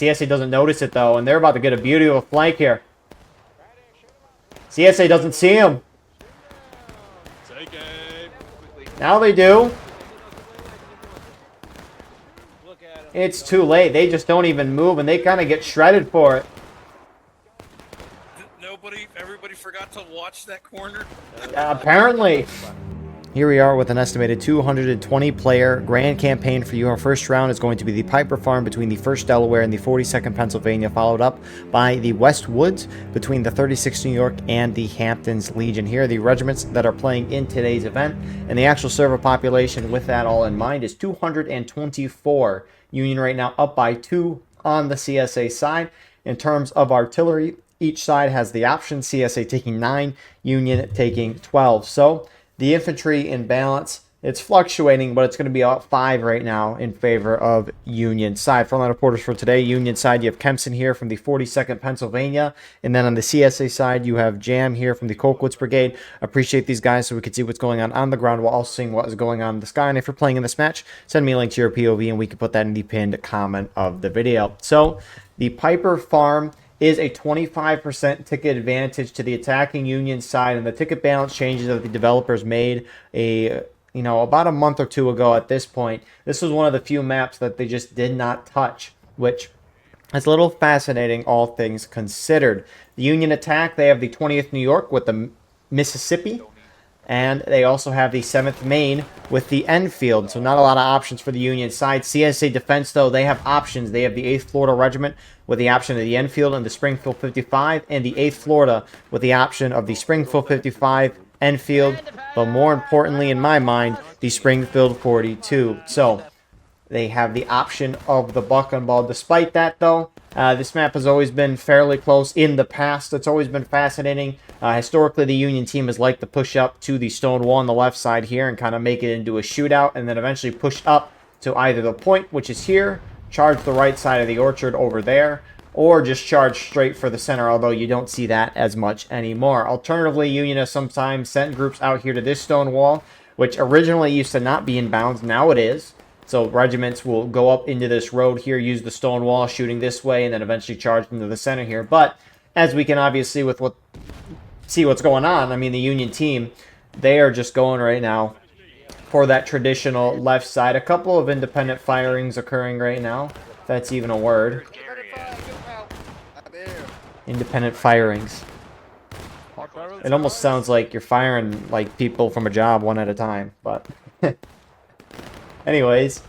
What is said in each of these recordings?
CSA doesn't notice it, though, and they're about to get a beauty of a flank here. CSA doesn't see him. Now they do. It's too late. They just don't even move, and they kind of get shredded for it. Everybody forgot to watch that corner. Apparently. Here we are with an estimated 220-player grand campaign for you. Our first round is going to be the Piper Farm between the 1st Delaware and the 42nd Pennsylvania, followed up by the West Woods between the 36th New York and the Hamptons Legion. Here are the regiments that are playing in today's event, and the actual server population with that all in mind is 224. Union right now up by 2 on the CSA side. In terms of artillery, each side has the option, CSA taking 9, Union taking 12. So the infantry in balance, it's fluctuating, but it's going to be about 5 right now in favor of Union side. Frontline reporters for today, Union side, you have Kempson here from the 42nd Pennsylvania. And then on the CSA side, you have Jam here from the Colquitt's Brigade. Appreciate these guys so we can see what's going on the ground while also seeing what is going on in the sky. And if you're playing in this match, send me a link to your POV and we can put that in the pinned comment of the video. So the Piper Farm is a 25% ticket advantage to the attacking Union side, and the ticket balance changes that the developers made about a month or 2 ago at this point. This was one of the few maps that they just did not touch, which is a little fascinating, all things considered. The Union attack, they have the 20th New York with the Mississippi, and they also have the 7th Maine with the Enfield, so not a lot of options for the Union side. CSA defense, though, they have options. They have the 8th Florida Regiment with the option of the Enfield and the Springfield 55, and the 8th Florida with the option of the Springfield 55, Enfield, but more importantly, in my mind, the Springfield 42. So they have the option of the buck and ball. Despite that, though, this map has always been fairly close in the past. It's always been fascinating. Historically, the Union team has liked to push up to the stone wall on the left side here and kind of make it into a shootout, and then eventually push up to either the point, which is here, charge the right side of the orchard over there, or just charge straight for the center, although you don't see that as much anymore. Alternatively, Union has sometimes sent groups out here to this stone wall, which originally used to not be in bounds. Now it is. So regiments will go up into this road here, use the stone wall, shooting this way, and then eventually charge into the center here. But as we can obviously see what's going on, I mean, the Union team, they are just going right now for that traditional left side. A couple of independent firings occurring right now, if that's even a word. Independent firings. It almost sounds like you're firing like people from a job one at a time, but anyways,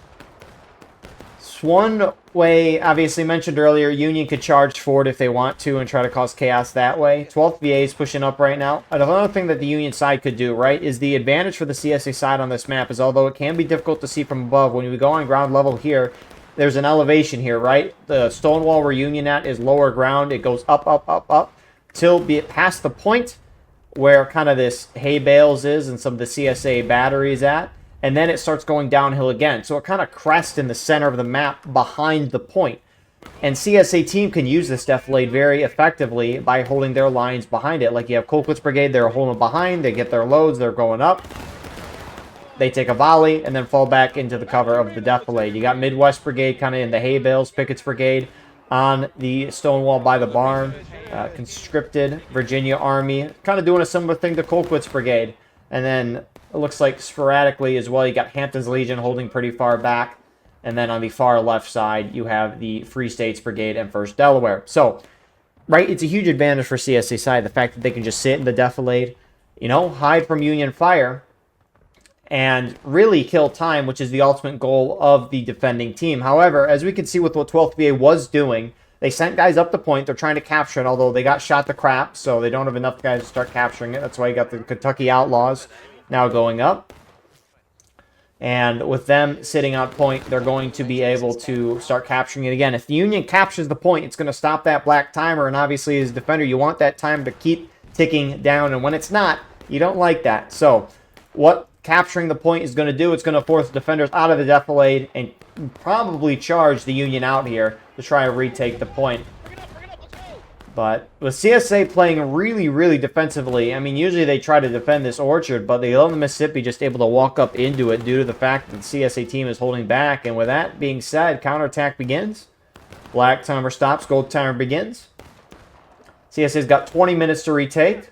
it's one way. Obviously mentioned earlier, Union could charge forward if they want to and try to cause chaos that way. 12th VA is pushing up right now. Another thing that the Union side could do, right, is the advantage for the CSA side on this map is, although it can be difficult to see from above, when we go on ground level here, there's an elevation here, right? The stone wall where Union at is lower ground. It goes up, up, up, up, till past the point where kind of this hay bales is and some of the CSA batteries at. And then it starts going downhill again. So it kind of crests in the center of the map behind the point. And CSA team can use this defilade very effectively by holding their lines behind it. Like you have Colquitt's Brigade, they're holding behind. They get their loads, they're going up. They take a volley and then fall back into the cover of the defilade. You got Midwest Brigade kind of in the hay bales, Pickett's Brigade on the stone wall by the barn. Conscripted Virginia Army, kind of doing a similar thing to Colquitt's Brigade. And then it looks like sporadically as well, you got Hampton's Legion holding pretty far back. And then on the far left side, you have the Free States Brigade and 1st Delaware. So, right, it's a huge advantage for CSA side, the fact that they can just sit in the defilade, hide from Union fire, and really kill time, which is the ultimate goal of the defending team. However, as we can see with what 12th VA was doing, they sent guys up the point. They're trying to capture it, although they got shot to crap, so they don't have enough guys to start capturing it. That's why you got the Kentucky Outlaws now going up. And with them sitting on point, they're going to be able to start capturing it again. If the Union captures the point, it's going to stop that black timer, and obviously as a defender, you want that time to keep ticking down, and when it's not, you don't like that. So what capturing the point is going to do, it's going to force the defenders out of the defilade and probably charge the Union out here to try and retake the point. But with CSA playing really, really defensively, I mean, usually they try to defend this orchard, but the 11th Mississippi just able to walk up into it due to the fact that the CSA team is holding back. And with that being said, counterattack begins. Black timer stops. Gold timer begins. CSA's got 20 minutes to retake.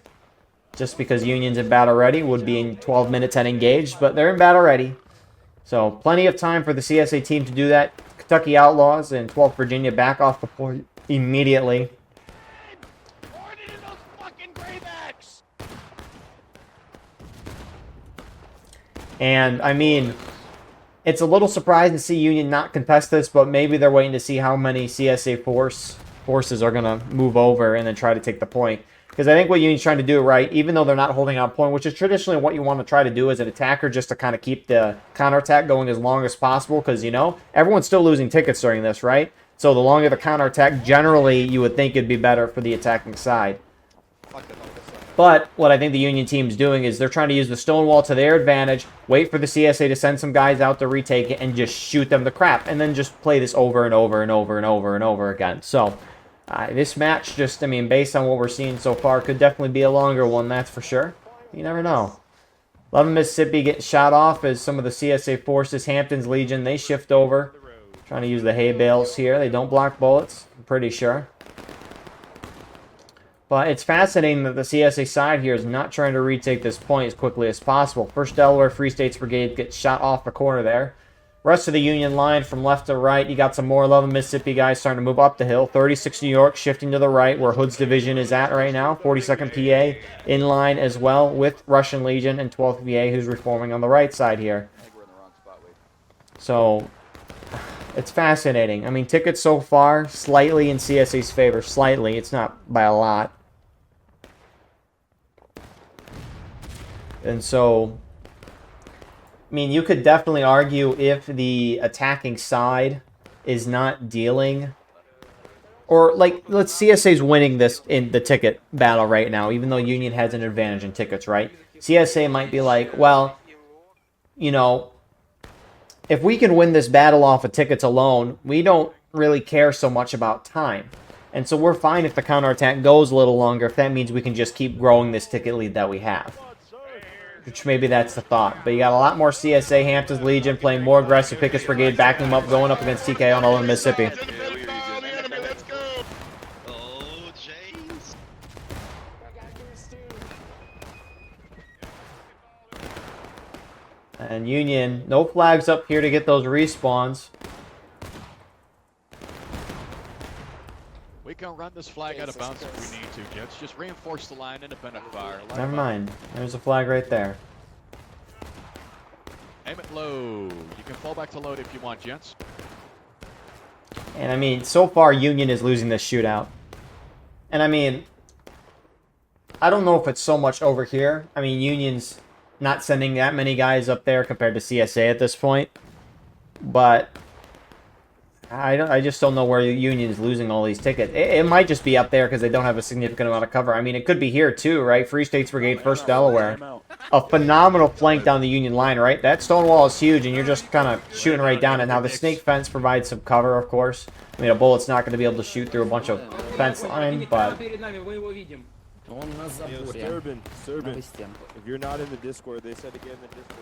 Just because Union's in battle ready would be in 12 minutes and engaged, but they're in battle ready. So plenty of time for the CSA team to do that. Kentucky Outlaws and 12th Virginia back off the point immediately. And, I mean, it's a little surprising to see Union not contest this, but maybe they're waiting to see how many CSA forces are going to move over and then try to take the point. Because I think what Union's trying to do, right, even though they're not holding out point, which is traditionally what you want to try to do as an attacker, just to kind of keep the counterattack going as long as possible. Because, you know, everyone's still losing tickets during this, right? So the longer the counterattack, generally, you would think it'd be better for the attacking side. But what I think the Union team's doing is they're trying to use the Stonewall to their advantage, wait for the CSA to send some guys out to retake it, and just shoot them to crap. And then just play this over and over and over and over and over again. So this match just, I mean, based on what we're seeing so far, could definitely be a longer one, that's for sure. You never know. 11 Mississippi getting shot off as some of the CSA forces, Hampton's Legion, they shift over. Trying to use the hay bales here. They don't block bullets, I'm pretty sure. But it's fascinating that the CSA side here is not trying to retake this point as quickly as possible. 1st Delaware Free States Brigade gets shot off the corner there. Rest of the Union line from left to right. You got some more 11 Mississippi guys starting to move up the hill. 36 New York shifting to the right where Hood's division is at right now. 42nd PA in line as well with Russian Legion and 12th VA who's reforming on the right side here. So it's fascinating. I mean, tickets so far slightly in CSA's favor. Slightly. It's not by a lot. And so, I mean, you could definitely argue if the attacking side is not dealing, or like, let's CSA's winning this in the ticket battle right now, even though Union has an advantage in tickets, right? CSA might be like, well, you know, if we can win this battle off of tickets alone, we don't really care so much about time. And so we're fine if the counterattack goes a little longer, if that means we can just keep growing this ticket lead that we have. Which maybe that's the thought. But you got a lot more CSA, Hampton's Legion playing more aggressive. Pickett's Brigade backing them up, going up against TKO and all in Mississippi. And Union, no flags up here to get those respawns. We can run this flag out of bounds if we need to, Jets. Just reinforce the line, independent fire. Never mind. There's a flag right there. Aim it low. You can fall back to load if you want, gents. And I mean, so far Union is losing this shootout. And I mean, I don't know if it's so much over here. I mean, Union's not sending that many guys up there compared to CSA at this point. But I just don't know where Union is losing all these tickets. It might just be up there because they don't have a significant amount of cover. I mean, it could be here too, right? Free States Brigade, 1st Delaware. A phenomenal flank down the Union line, right? That stone wall is huge, and you're just kind of shooting right down it. Now, the snake fence provides some cover, of course. I mean, a bullet's not going to be able to shoot through a bunch of fence line, but... Serban, if you're not in the Discord, they said again in the Discord.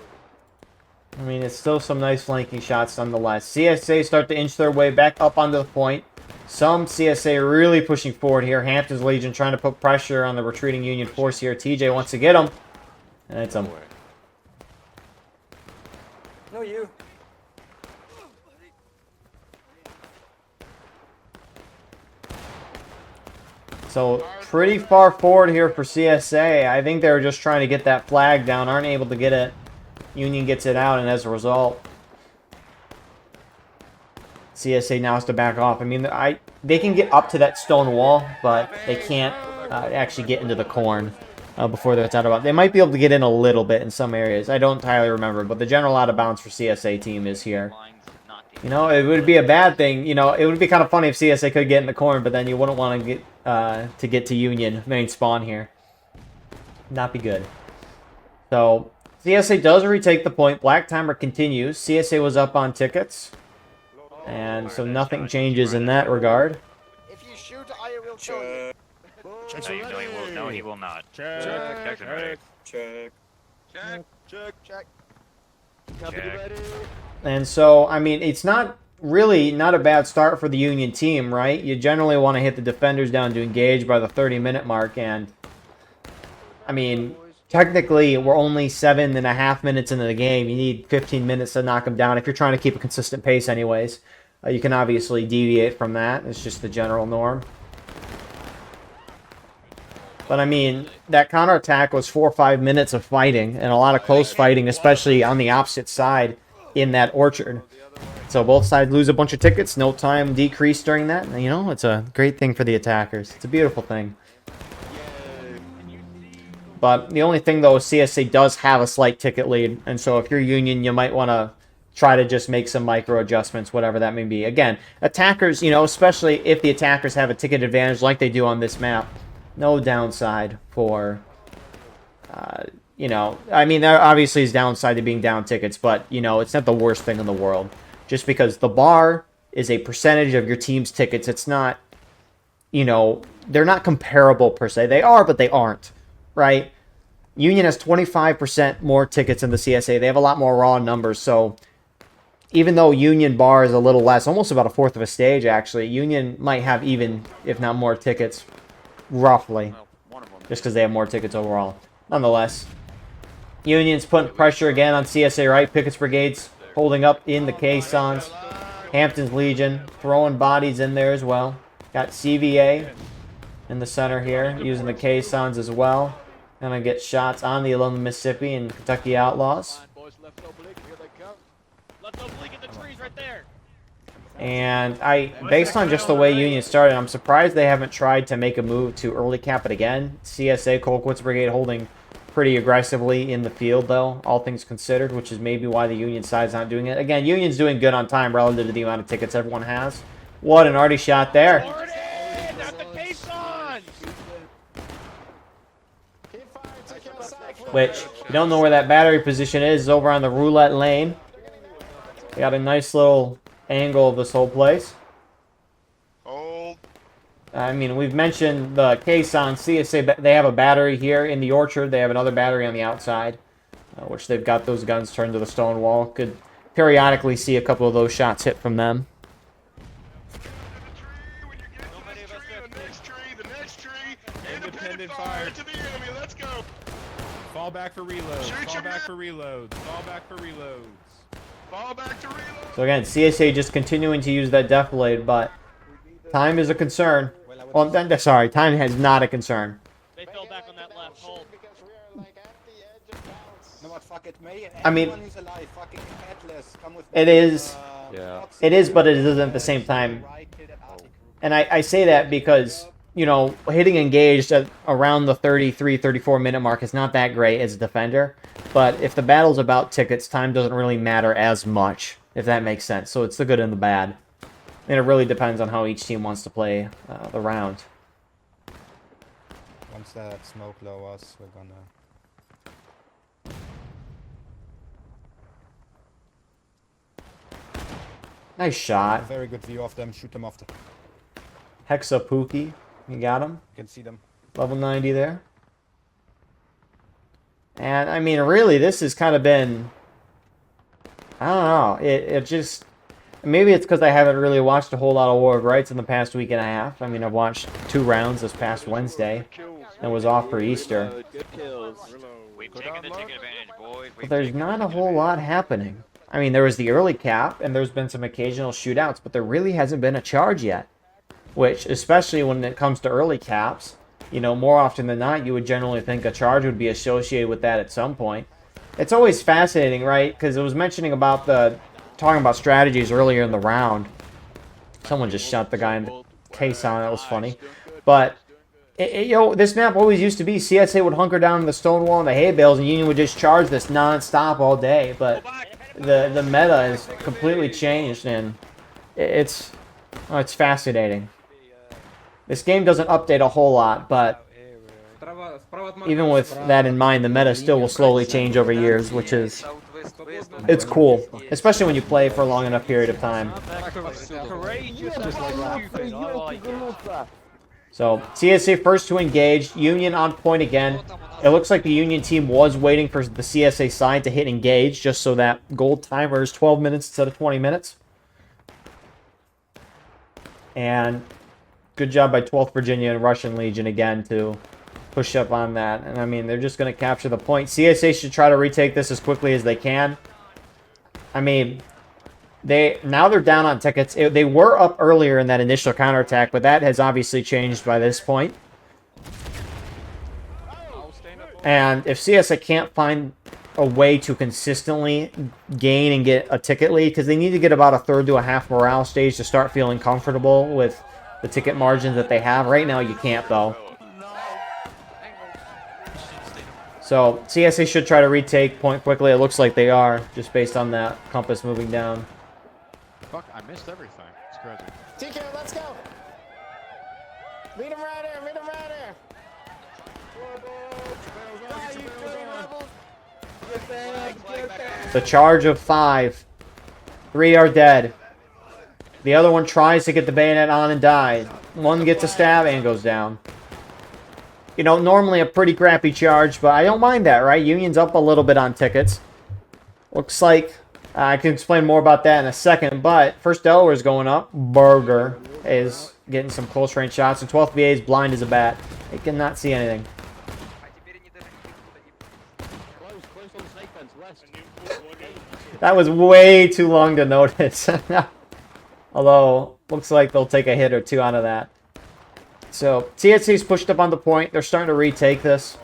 I mean, it's still some nice flanking shots nonetheless. CSA start to inch their way back up onto the point. Some CSA really pushing forward here. Hampton's Legion trying to put pressure on the retreating Union force here. TJ wants to get him. And it's him. No, you. So, pretty far forward here for CSA. I think they were just trying to get that flag down. Aren't able to get it. Union gets it out, and as a result, CSA now has to back off. I mean, they can get up to that stone wall, but they can't actually get into the corn before that's out of bounds. They might be able to get in a little bit in some areas. I don't entirely remember, but the general out of bounds for CSA team is here. You know, it would be a bad thing. You know, it would be kind of funny if CSA could get in the corn, but then you wouldn't want to get to Union main spawn here. Not be good. So CSA does retake the point. Black timer continues. CSA was up on tickets. And so nothing changes in that regard. If you shoot, I will show you. No, he will not. Check. Jackson, ready. Check. Check. Check. Company ready. And so, I mean, it's not really not a bad start for the Union team, right? You generally want to hit the defenders down to engage by the 30-minute mark, and I mean, technically, we're only 7.5 minutes into the game. You need 15 minutes to knock them down if you're trying to keep a consistent pace anyways. You can obviously deviate from that. It's just the general norm. But I mean, that counterattack was 4 or 5 minutes of fighting, and a lot of close fighting, especially on the opposite side in that orchard. So both sides lose a bunch of tickets, no time decreased during that. And, you know, it's a great thing for the attackers. It's a beautiful thing. But the only thing, though, is CSA does have a slight ticket lead. And so if you're Union, you might want to try to just make some micro adjustments, whatever that may be. Again, attackers, you know, especially if the attackers have a ticket advantage like they do on this map, no downside for, you know, I mean, there obviously is downside to being down tickets, but, you know, it's not the worst thing in the world. Just because the bar is a percentage of your team's tickets, it's not, you know, they're not comparable per se. They are, but they aren't, right? Union has 25% more tickets in the CSA. They have a lot more raw numbers, so even though Union bar is a little less, almost about a fourth of a stage, actually, Union might have even, if not more tickets, roughly, just because they have more tickets overall. Nonetheless, Union's putting pressure again on CSA, right? Pickett's Brigade's holding up in the caissons. Hampton's Legion throwing bodies in there as well. Got CVA in the center here, using the caissons as well. Gonna get shots on the Alone Mississippi and Kentucky Outlaws. And based on just the way Union started, I'm surprised they haven't tried to make a move to early cap it again. CSA, Colquitt's Brigade holding pretty aggressively in the field, though, all things considered, which is maybe why the Union side's not doing it. Again, Union's doing good on time relative to the amount of tickets everyone has. What an arty shot there. Which, if you don't know where that battery position is over on the roulette lane. We got a nice little angle of this whole place. I mean, we've mentioned the caisson. CSA, they have a battery here in the orchard. They have another battery on the outside, which they've got those guns turned to the stone wall. Could periodically see a couple of those shots hit from them. Independent fire. Let's go. Fall back for reloads. Fall back for reloads. Fall back for reloads. Fall back to reload. So again, CSA just continuing to use that def blade, but time is a concern. Well, sorry, time is not a concern. They fell back on that left hold. I mean, it is, but it isn't at the same time. And I say that because, you know, hitting engaged at around the 33, 34 minute mark is not that great as a defender. But if the battle's about tickets, time doesn't really matter as much, if that makes sense. So it's the good and the bad. And it really depends on how each team wants to play the round. Once that smoke lowers, we're gonna... Nice shot. Very good view of them. Shoot them off the... Hexa Pookie. You got him. You can see them. Level 90 there. And, I mean, really, this has kind of been... I don't know. It just... Maybe it's because I haven't really watched a whole lot of War of Rights in the past week and a half. I mean, I've watched 2 rounds this past Wednesday and was off for Easter. We've taken the ticket advantage, boys. But there's not a whole lot happening. I mean, there was the early cap, and there's been some occasional shootouts, but there really hasn't been a charge yet. Which, especially when it comes to early caps, you know, more often than not, you would generally think a charge would be associated with that at some point. It's always fascinating, right? Because it was mentioning about talking about strategies earlier in the round. Someone just shot the guy in the caisson. That was funny. But, you know, this map always used to be CSA would hunker down in the stone wall and the hay bales, and Union would just charge this non-stop all day. But the meta has completely changed, and it's fascinating. This game doesn't update a whole lot, but even with that in mind, the meta still will slowly change over years, which is... It's cool, especially when you play for a long enough period of time. So, CSA first to engage, Union on point again. It looks like the Union team was waiting for the CSA side to hit engage, just so that gold timer is 12 minutes instead of 20 minutes. And good job by 12th Virginia and Russian Legion again to push up on that. And I mean, they're just going to capture the point. CSA should try to retake this as quickly as they can. I mean, now they're down on tickets. They were up earlier in that initial counterattack, but that has obviously changed by this point. And if CSA can't find a way to consistently gain and get a ticket lead, because they need to get about a third to a half morale stage to start feeling comfortable with the ticket margins that they have. Right now, you can't, though. So CSA should try to retake point quickly. It looks like they are, just based on that compass moving down. Fuck, I missed everything. It's crazy. TK, let's go. Meet him right here. Meet him right here. It's a charge of 5. 3 are dead. The other one tries to get the bayonet on and dies. One gets a stab and goes down. You know, normally a pretty crappy charge, but I don't mind that, right? Union's up a little bit on tickets. Looks like I can explain more about that in a second, but first Delaware's going up. Burger is getting some close range shots, and 12th VA is blind as a bat. He cannot see anything. That was way too long to notice. Although, looks like they'll take a hit or two out of that. So, CSC's pushed up on the point. They're starting to retake this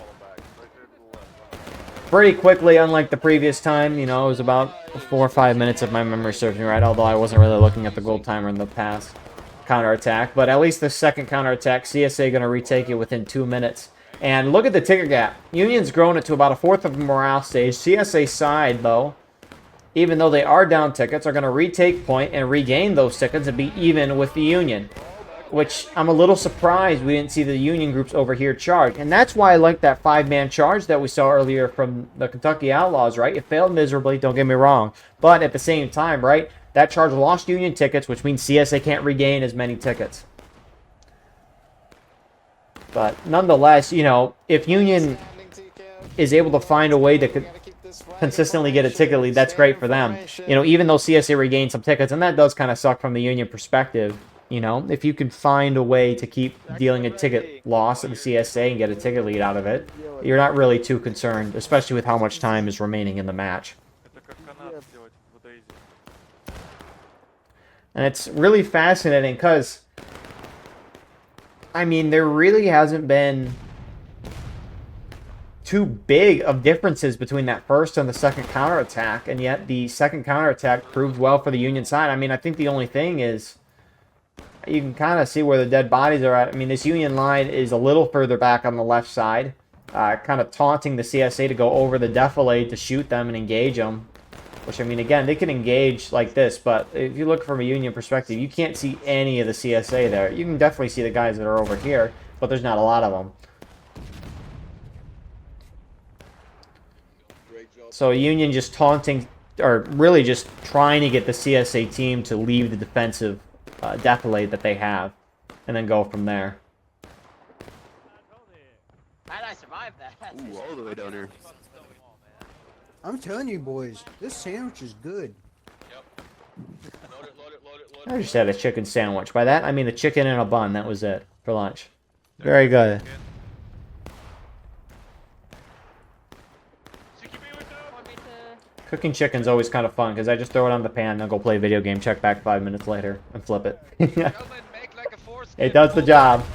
pretty quickly, unlike the previous time. You know, it was about 4 or 5 minutes if my memory serves me right, although I wasn't really looking at the gold timer in the past counterattack. But at least the second counterattack, CSA going to retake it within 2 minutes. And look at the ticket gap. Union's grown it to about a fourth of a morale stage. CSA side, though, even though they are down tickets, are going to retake point and regain those tickets and be even with the Union. Which I'm a little surprised we didn't see the Union groups over here charge. And that's why I like that 5-man charge that we saw earlier from the Kentucky Outlaws, right? It failed miserably, don't get me wrong. But at the same time, right, that charge lost Union tickets, which means CSA can't regain as many tickets. But nonetheless, you know, if Union is able to find a way to consistently get a ticket lead, that's great for them. You know, even though CSA regained some tickets, and that does kind of suck from the Union perspective. You know, if you can find a way to keep dealing a ticket loss at the CSA and get a ticket lead out of it, you're not really too concerned, especially with how much time is remaining in the match. And it's really fascinating because, I mean, there really hasn't been too big of differences between that first and the second counterattack, and yet the second counterattack proved well for the Union side. I mean, I think the only thing is you can kind of see where the dead bodies are at. I mean, this Union line is a little further back on the left side, kind of taunting the CSA to go over the defilade to shoot them and engage them. Which, I mean, again, they can engage like this, but if you look from a Union perspective, you can't see any of the CSA there. You can definitely see the guys that are over here, but there's not a lot of them. So Union just taunting, or really just trying to get the CSA team to leave the defensive defilade that they have, and then go from there. How'd I survive that? Ooh, all the way down here. I'm telling you, boys, this sandwich is good. I just had a chicken sandwich. By that, I mean a chicken and a bun. That was it for lunch. Very good. Cooking chicken's always kind of fun because I just throw it on the pan and go play a video game, check back 5 minutes later, and flip it. It does the job.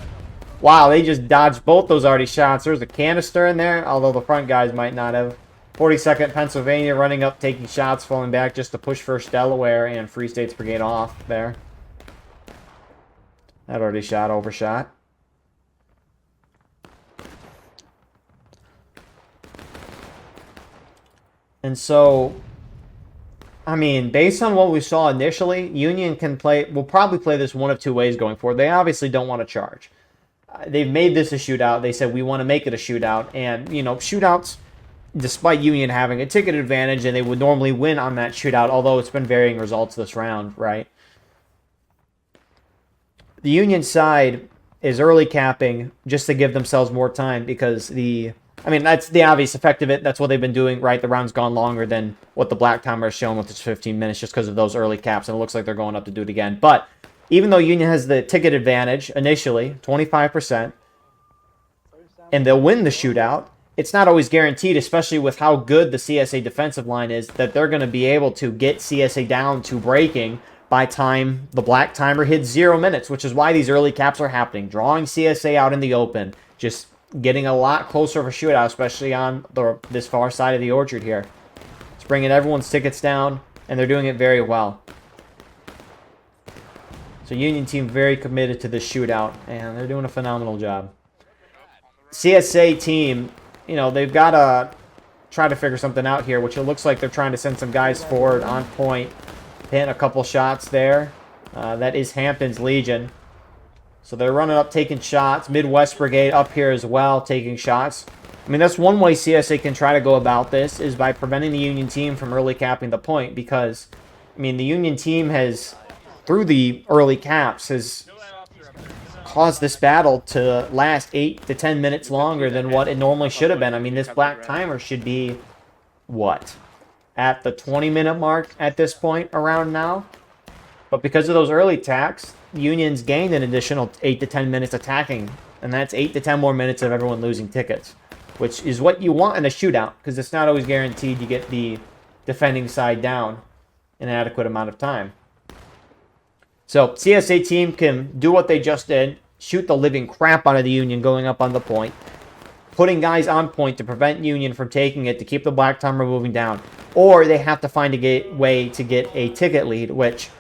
Wow, they just dodged both those arty shots. There's a canister in there, although the front guys might not have. 42nd Pennsylvania running up, taking shots, falling back just to push 1st Delaware and Free State's Brigade off there. That already shot, overshot. And so, I mean, based on what we saw initially, Union will probably play this one of two ways going forward. They obviously don't want to charge. They've made this a shootout. They said, we want to make it a shootout. And, you know, shootouts, despite Union having a ticket advantage, and they would normally win on that shootout, although it's been varying results this round, right? The Union side is early capping just to give themselves more time because I mean, that's the obvious effect of it. That's what they've been doing, right? The round's gone longer than what the black timer has shown with its 15 minutes just because of those early caps, and it looks like they're going up to do it again. But even though Union has the ticket advantage initially, 25%, and they'll win the shootout, it's not always guaranteed, especially with how good the CSA defensive line is, that they're going to be able to get CSA down to breaking by time the black timer hits 0 minutes, which is why these early caps are happening. Drawing CSA out in the open, just getting a lot closer of a shootout, especially on this far side of the orchard here. It's bringing everyone's tickets down, and they're doing it very well. So Union team very committed to this shootout, and they're doing a phenomenal job. CSA team, you know, they've got to try to figure something out here, which it looks like they're trying to send some guys forward on point, hitting a couple shots there. That is Hampton's Legion. So they're running up, taking shots. Midwest Brigade up here as well, taking shots. I mean, that's one way CSA can try to go about this, is by preventing the Union team from early capping the point, because, I mean, the Union team has, through the early caps, has caused this battle to last 8 to 10 minutes longer than what it normally should have been. I mean, this black timer should be, what, at the 20-minute mark at this point around now? But because of those early attacks, Union's gained an additional 8 to 10 minutes attacking, and that's 8 to 10 more minutes of everyone losing tickets, which is what you want in a shootout, because it's not always guaranteed you get the defending side down in an adequate amount of time. So CSA team can do what they just did, shoot the living crap out of the Union going up on the point, putting guys on point to prevent Union from taking it, to keep the black timer moving down. Or they have to find a way to get a ticket lead, which,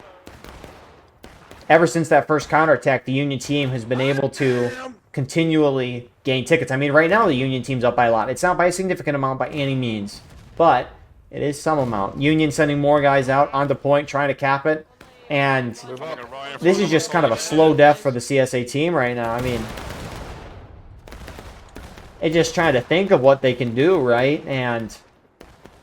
ever since that first counterattack, the Union team has been able to continually gain tickets. I mean, right now the Union team's up by a lot. It's not by a significant amount by any means, but it is some amount. Union sending more guys out on the point, trying to cap it. And this is just kind of a slow death for the CSA team right now. I mean, they're just trying to think of what they can do, right? And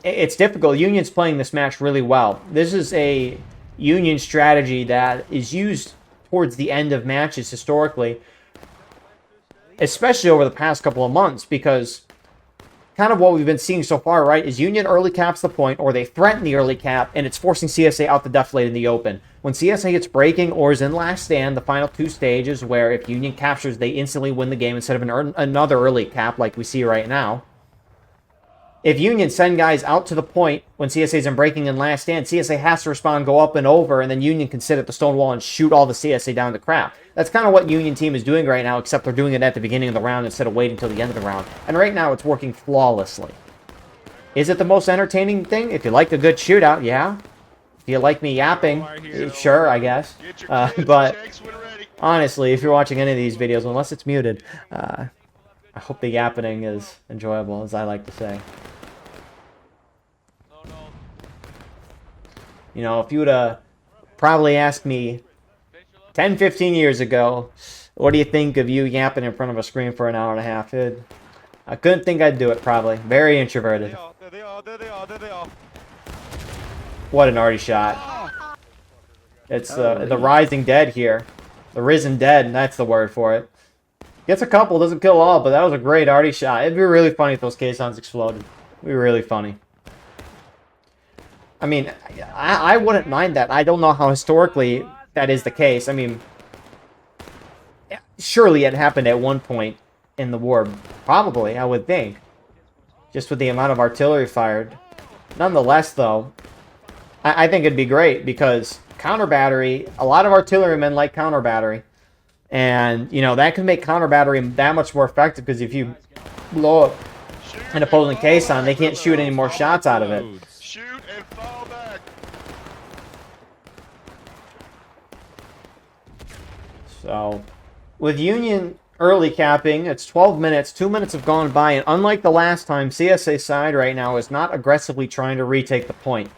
it's difficult. Union's playing this match really well. This is a Union strategy that is used towards the end of matches historically, especially over the past couple of months, because kind of what we've been seeing so far, right, is Union early caps the point, or they threaten the early cap, and it's forcing CSA out the deflate in the open. When CSA gets breaking or is in last stand, the final 2 stages, where if Union captures, they instantly win the game instead of another early cap like we see right now. If Union send guys out to the point when CSA's in breaking in last stand, CSA has to respond, go up and over, and then Union can sit at the stone wall and shoot all the CSA down to crap. That's kind of what Union team is doing right now, except they're doing it at the beginning of the round instead of waiting until the end of the round. And right now, it's working flawlessly. Is it the most entertaining thing? If you like a good shootout, yeah. If you like me yapping, sure, I guess. But honestly, if you're watching any of these videos, unless it's muted, I hope the yapping is enjoyable, as I like to say. You know, if you would have probably asked me 10, 15 years ago, what do you think of you yapping in front of a screen for an hour and a half? I couldn't think I'd do it, probably. Very introverted. There they are. What an arty shot. It's the rising dead here. The risen dead, that's the word for it. Gets a couple, doesn't kill all, but that was a great arty shot. It'd be really funny if those caissons exploded. It'd be really funny. I mean, I wouldn't mind that. I don't know how historically that is the case. I mean, surely it happened at one point in the war. Probably, I would think. Just with the amount of artillery fired. Nonetheless, though, I think it'd be great, because counter battery, a lot of artillerymen like counter battery. And, you know, that can make counter battery that much more effective, because if you blow up an opposing caisson, they can't shoot any more shots out of it. Shoot and fall back. So, with Union early capping, it's 12 minutes. 2 minutes have gone by, and unlike the last time, CSA side right now is not aggressively trying to retake the point.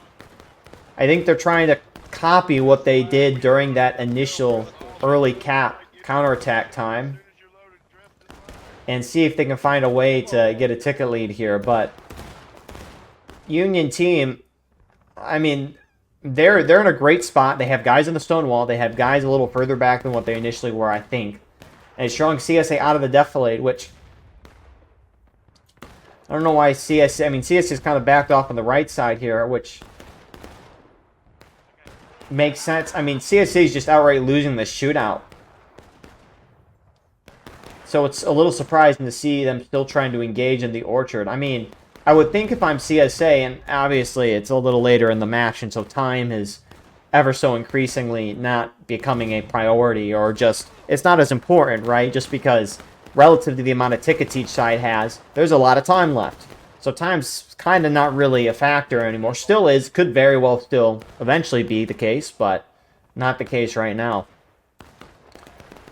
I think they're trying to copy what they did during that initial early cap counterattack time and see if they can find a way to get a ticket lead here. But Union team, I mean, they're in a great spot. They have guys in the stone wall. They have guys a little further back than what they initially were, I think. And it's showing CSA out of the defilade, which I don't know why CSA... I mean, CSA is kind of backed off on the right side here, which makes sense. I mean, CSA is just outright losing the shootout. So it's a little surprising to see them still trying to engage in the orchard. I mean, I would think if I'm CSA, and obviously it's a little later in the match, and so time is ever so increasingly not becoming a priority, or just, it's not as important, right? Just because relative to the amount of tickets each side has, there's a lot of time left. So time's kind of not really a factor anymore. Still is, could very well still eventually be the case, but not the case right now.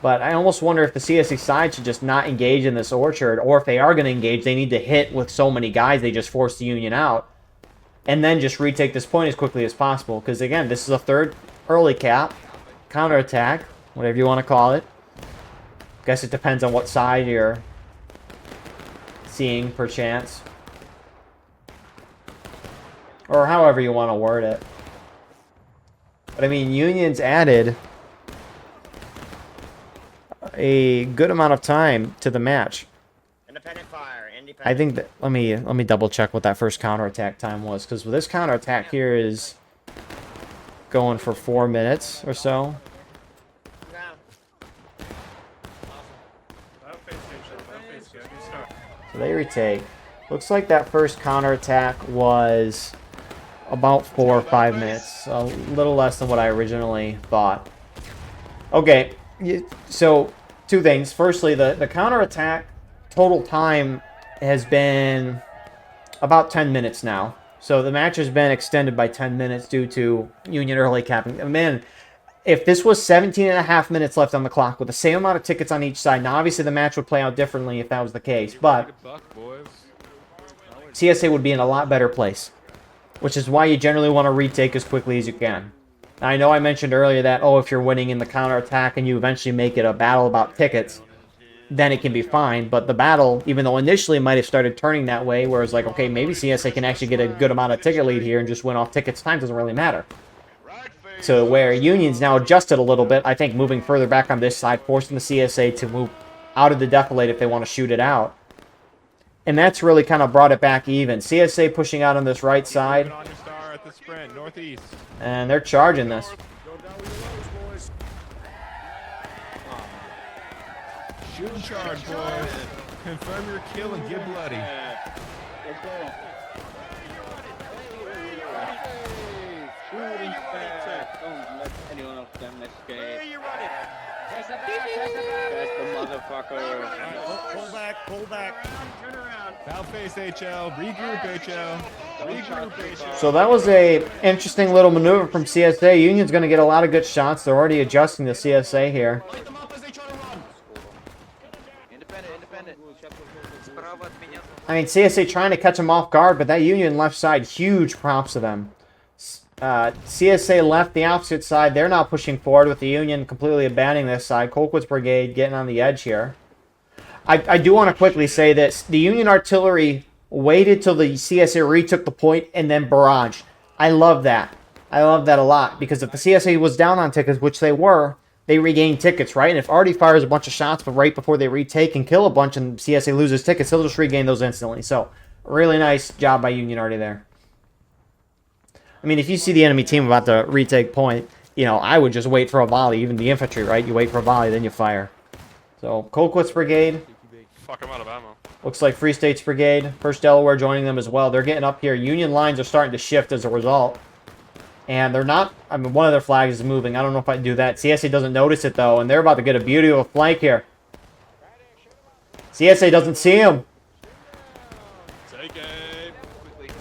But I almost wonder if the CSE side should just not engage in this orchard, or if they are going to engage, they need to hit with so many guys they just force the Union out, and then just retake this point as quickly as possible. Because again, this is a third early cap, counterattack, whatever you want to call it. Guess it depends on what side you're seeing, perchance. Or however you want to word it. But I mean, Union's added a good amount of time to the match. Independent fire. Independent. I think that, let me double check what that first counterattack time was, because this counterattack here is going for 4 minutes or so. So they retake. Looks like that first counterattack was about 4 or 5 minutes, a little less than what I originally thought. Okay, so two things. Firstly, the counterattack total time has been about 10 minutes now. So the match has been extended by 10 minutes due to Union early capping. Man, if this was 17.5 minutes left on the clock with the same amount of tickets on each side, now obviously the match would play out differently if that was the case, but CSA would be in a lot better place, which is why you generally want to retake as quickly as you can. Now, I know I mentioned earlier that, oh, if you're winning in the counterattack and you eventually make it a battle about tickets, then it can be fine. But the battle, even though initially might have started turning that way, where it's like, okay, maybe CSA can actually get a good amount of ticket lead here and just win off tickets, time doesn't really matter. So where Union's now adjusted a little bit, I think moving further back on this side, forcing the CSA to move out of the defilade if they want to shoot it out. And that's really kind of brought it back even. CSA pushing out on this right side. And they're charging this. Shoot and charge, boys. Confirm your kill and get bloody. Let's go. Shooting fast. Don't let anyone of them escape. That's the motherfucker. Pull back. Pull back. Turn around. Foul face, HL. Regroup, HL. Regroup, HL. So that was a interesting little maneuver from CSA. Union's going to get a lot of good shots. They're already adjusting the CSA here. I mean, CSA trying to catch them off guard, but that Union left side, huge props to them. CSA left the opposite side. They're now pushing forward with the Union completely abandoning this side. Colquitt's brigade getting on the edge here. I do want to quickly say this. The Union artillery waited till the CSA retook the point and then barraged. I love that. I love that a lot, because if the CSA was down on tickets, which they were, they regain tickets, right? And if Artie fires a bunch of shots, but right before they retake and kill a bunch and CSA loses tickets, they'll just regain those instantly. So, really nice job by Union Artie there. I mean, if you see the enemy team about to retake point, you know, I would just wait for a volley, even the infantry, right? You wait for a volley, then you fire. So, Colquitt's brigade. Fuck, I'm out of ammo. Looks like Free State's brigade. 1st Delaware joining them as well. They're getting up here. Union lines are starting to shift as a result. And they're not, I mean, one of their flags is moving. I don't know if I can do that. CSA doesn't notice it, though, and they're about to get a beauty of a flank here. CSA doesn't see him.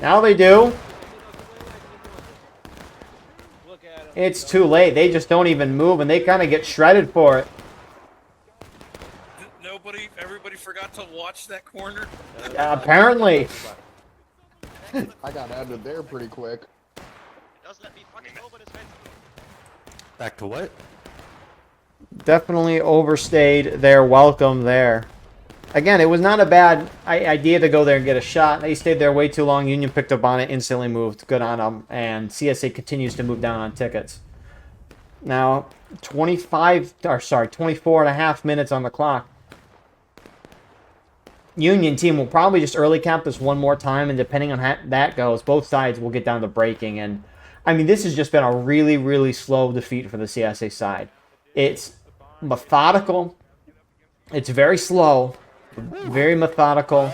Now they do. It's too late. They just don't even move, and they kind of get shredded for it. Everybody forgot to watch that corner. Apparently. I got added there pretty quick. Back to what? Definitely overstayed their welcome there. Again, it was not a bad idea to go there and get a shot. They stayed there way too long. Union picked up on it, instantly moved. Good on them. And CSA continues to move down on tickets. Now, 24.5 minutes on the clock. Union team will probably just early cap this one more time, and depending on how that goes, both sides will get down to breaking. And I mean, this has just been a really, really slow defeat for the CSA side. It's methodical. It's very slow, very methodical,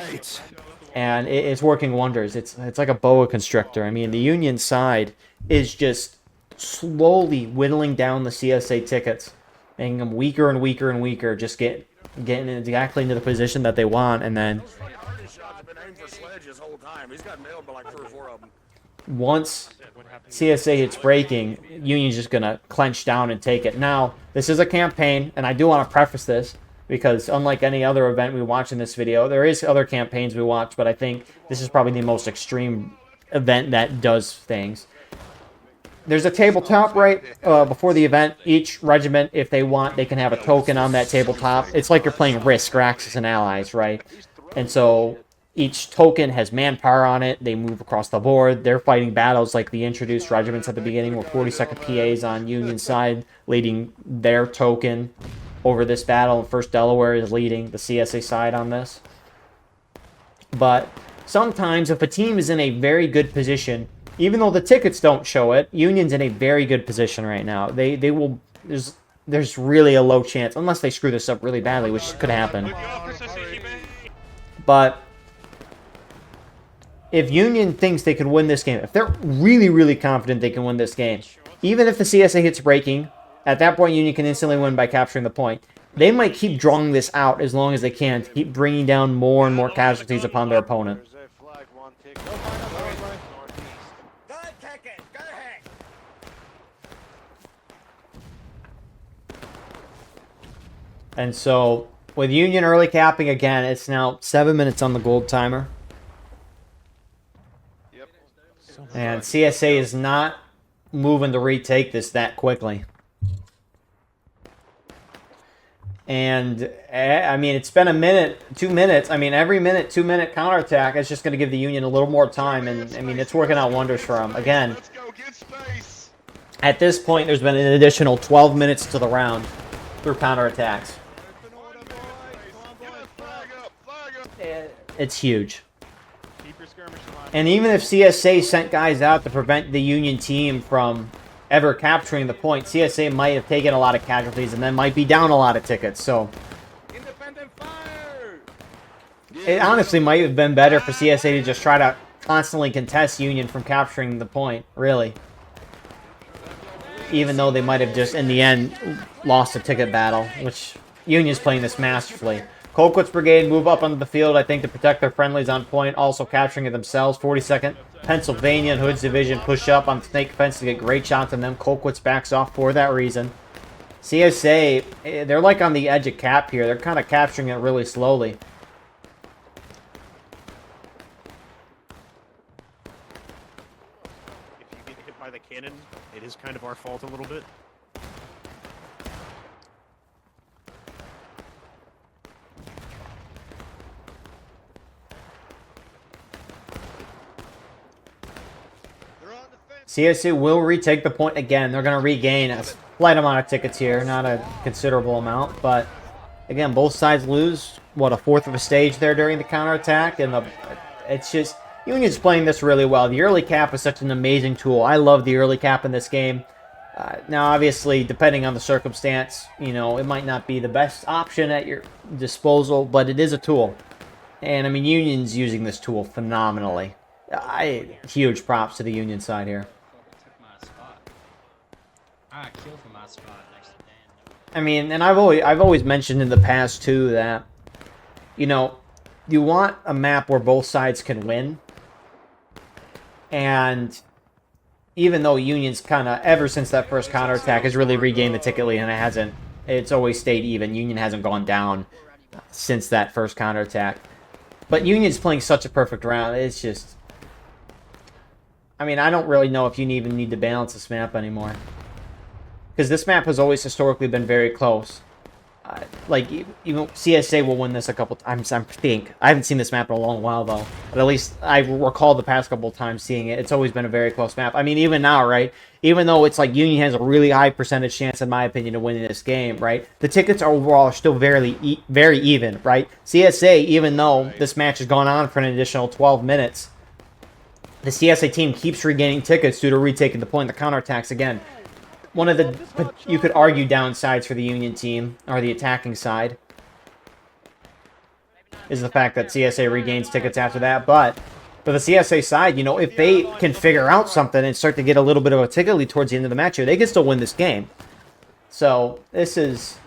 and it's working wonders. It's like a boa constrictor. I mean, the Union side is just slowly whittling down the CSA tickets, making them weaker and weaker and weaker, just getting exactly into the position that they want, and then once CSA hits breaking, Union's just going to clench down and take it. Now, this is a campaign, and I do want to preface this, because unlike any other event we watch in this video, there is other campaigns we watch, but I think this is probably the most extreme event that does things. There's a tabletop right before the event. Each regiment, if they want, they can have a token on that tabletop. It's like you're playing Risk or Axis and Allies, right? And so each token has manpower on it. They move across the board. They're fighting battles like the introduced regiments at the beginning with 42nd PAs on Union side leading their token over this battle. And 1st Delaware is leading the CSA side on this. But sometimes if a team is in a very good position, even though the tickets don't show it, Union's in a very good position right now. They will. There's really a low chance, unless they screw this up really badly, which could happen. But if Union thinks they can win this game, if they're really, really confident they can win this game, even if the CSA hits breaking, at that point Union can instantly win by capturing the point. They might keep drawing this out as long as they can to keep bringing down more and more casualties upon their opponent. And so, with Union early capping again, it's now 7 minutes on the gold timer. Yep. And CSA is not moving to retake this that quickly. And, I mean, it's been a minute, 2 minutes. I mean, every minute, 2 minute counterattack is just going to give the Union a little more time. And, I mean, it's working out wonders for them. Again, at this point, there's been an additional 12 minutes to the round through counterattacks. It's huge. And even if CSA sent guys out to prevent the Union team from ever capturing the point, CSA might have taken a lot of casualties and then might be down a lot of tickets. So it honestly might have been better for CSA to just try to constantly contest Union from capturing the point, really. Even though they might have just, in the end, lost a ticket battle, which Union's playing this masterfully. Colquitt's brigade move up onto the field, I think, to protect their friendlies on point, also capturing it themselves. 42nd Pennsylvania and Hood's division push up on the snake fence to get great shots on them. Colquitt's backs off for that reason. CSA, they're like on the edge of cap here. They're kind of capturing it really slowly. If you get hit by the cannon, it is kind of our fault a little bit. CSA will retake the point again. They're going to regain a slight amount of tickets here. Not a considerable amount, but again, both sides lose, what, a fourth of a stage there during the counterattack, and it's just, Union's playing this really well. The early cap is such an amazing tool. I love the early cap in this game. Now, obviously, depending on the circumstance, you know, it might not be the best option at your disposal, but it is a tool. And, I mean, Union's using this tool phenomenally. Huge props to the Union side here. I mean, and I've always mentioned in the past too that, you know, you want a map where both sides can win. And even though Union's kind of, ever since that first counterattack, has really regained the ticket lead, and it hasn't, it's always stayed even. Union hasn't gone down since that first counterattack. But Union's playing such a perfect round. It's just, I mean, I don't really know if you even need to balance this map anymore. Because this map has always historically been very close. Like, even CSA will win this a couple times, I think. I haven't seen this map in a long while, though. But at least I recall the past couple times seeing it. It's always been a very close map. I mean, even now, right? Even though it's like Union has a really high percentage chance, in my opinion, of winning this game, right? The tickets overall are still very even, right? CSA, even though this match has gone on for an additional 12 minutes, the CSA team keeps regaining tickets due to retaking the point. The counterattacks again. One of the, you could argue, downsides for the Union team, or the attacking side, is the fact that CSA regains tickets after that. But for the CSA side, you know, if they can figure out something and start to get a little bit of a ticket lead towards the end of the match here, they can still win this game. So this is,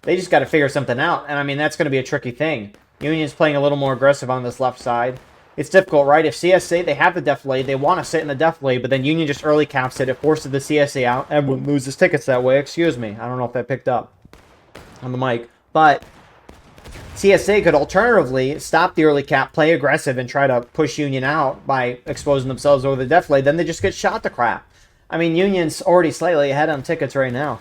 they just got to figure something out. And I mean, that's going to be a tricky thing. Union's playing a little more aggressive on this left side. It's difficult, right? If CSA, they have the def lead, they want to sit in the def lead, but then Union just early caps it. It forces the CSA out. Everyone loses tickets that way. Excuse me. I don't know if that picked up on the mic. But CSA could alternatively stop the early cap, play aggressive, and try to push Union out by exposing themselves over the def lead. Then they just get shot to crap. I mean, Union's already slightly ahead on tickets right now.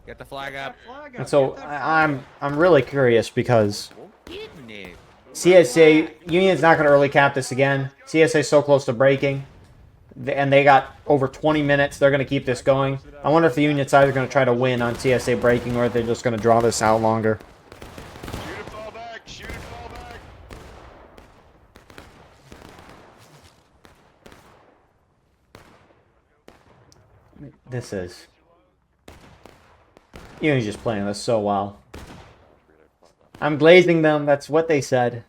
Get the flag up. And so I'm really curious because CSA Union's not going to early cap this again. CSA's so close to breaking, and they got over 20 minutes. They're going to keep this going. I wonder if the Union side are going to try to win on CSA breaking, or if they're just going to draw this out longer. Shoot it, fall back. Shoot it, fall back. This is, Union's just playing this so well. I'm glazing them. That's what they said.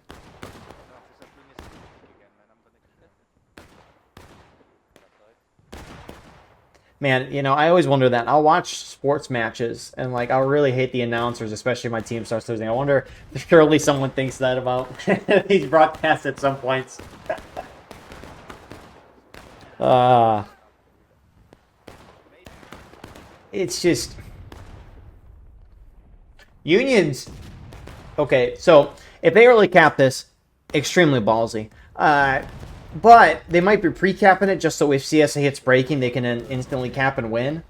Man, you know, I always wonder that. I'll watch sports matches, and, like, I'll really hate the announcers, especially if my team starts losing. I wonder if surely someone thinks that about these broadcasts at some points. It's just... Union's... Okay, so if they early cap this, extremely ballsy. But they might be pre-capping it just so if CSA hits breaking, they can then instantly cap and win.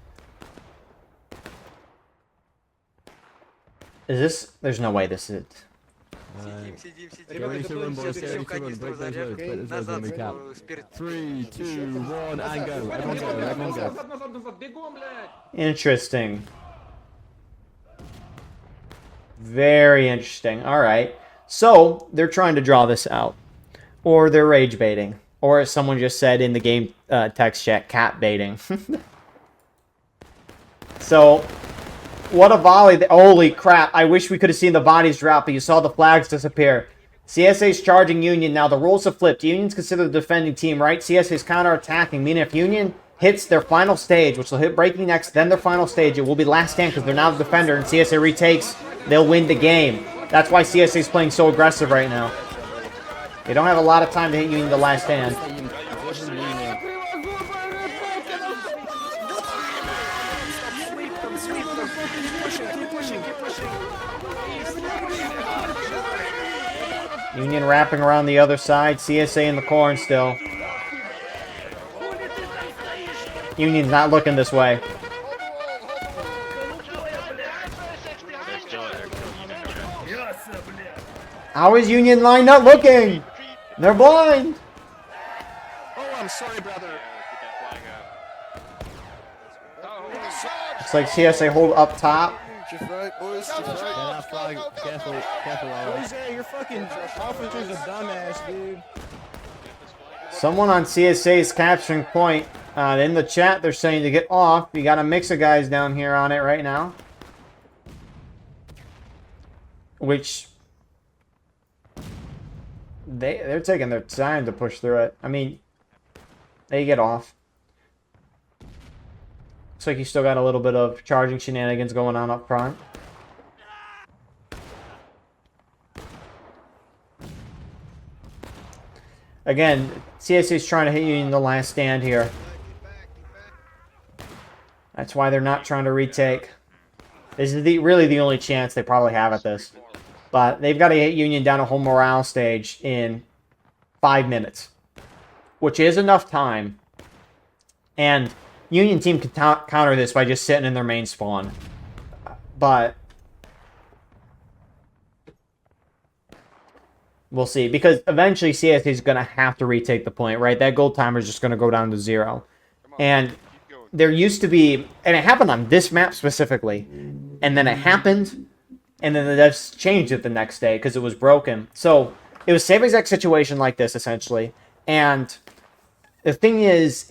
Is this... There's no way this is it. 3, 2, 1, and go. Everyone go. Interesting. Very interesting. Alright. So, they're trying to draw this out. Or they're rage baiting. Or as someone just said in the game text chat, cat baiting. So, what a volley. Holy crap. I wish we could have seen the bodies drop, but you saw the flags disappear. CSA's charging Union. Now, the roles have flipped. Union's considered the defending team, right? CSA's counter-attacking, meaning if Union hits their final stage, which will hit breaking next, then their final stage, it will be last stand because they're now the defender, and CSA retakes, they'll win the game. That's why CSA's playing so aggressive right now. They don't have a lot of time to hit Union the last stand. Union wrapping around the other side. CSA in the corn still. Union's not looking this way. How is Union line not looking? They're blind. Oh, I'm sorry, brother. It's like CSA hold up top. Just right, boys. Just right. Careful, Boys, yeah, your fucking officer's a dumbass, dude. Someone on CSA is capturing point. In the chat, they're saying to get off. You got a mix of guys down here on it right now. Which... They're taking their time to push through it. I mean, they get off. Looks like you still got a little bit of charging shenanigans going on up front. Again, CSA's trying to hit you in the last stand here. That's why they're not trying to retake. This is really the only chance they probably have at this. But they've got to hit Union down a whole morale stage in 5 minutes. Which is enough time. And Union team can counter this by just sitting in their main spawn. But we'll see. Because eventually CSA is going to have to retake the point, right? That gold timer is just going to go down to 0. And there used to be, and it happened on this map specifically, and then it happened, and then the devs changed it the next day because it was broken. So it was the same exact situation like this, essentially. And the thing is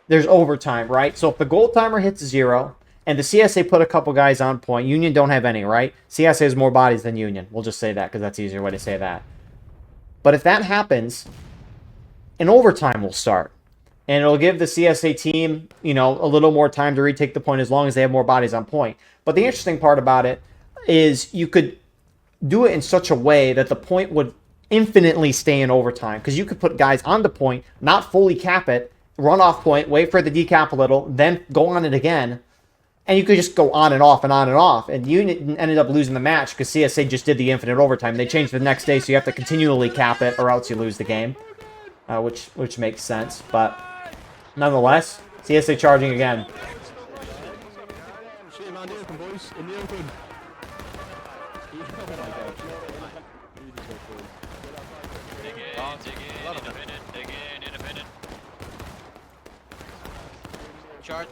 there's overtime, right? So if the gold timer hits 0, and the CSA put a couple guys on point, Union don't have any, right? CSA has more bodies than Union. We'll just say that because that's the easier way to say that. But if that happens, an overtime will start. And it'll give the CSA team, you know, a little more time to retake the point as long as they have more bodies on point. But the interesting part about it is you could do it in such a way that the point would infinitely stay in overtime. Because you could put guys on the point, not fully cap it, run off point, wait for the decap a little, then go on it again. And you could just go on and off and on and off. And Union ended up losing the match because CSA just did the infinite overtime. They changed the next day, so you have to continually cap it or else you lose the game. Which makes sense. But nonetheless, CSA charging again. Charge.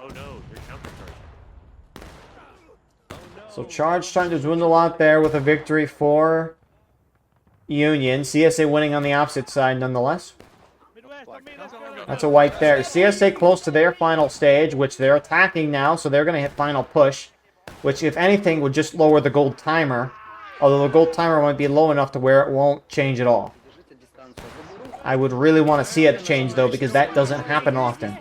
Oh no, you're countercharging. So charge time to dwindle out there with a victory for Union. CSA winning on the opposite side nonetheless. That's a wipe there. CSA close to their final stage, which they're attacking now, so they're going to hit final push, which, if anything, would just lower the gold timer. Although the gold timer might be low enough to where it won't change at all. I would really want to see it change, though, because that doesn't happen often.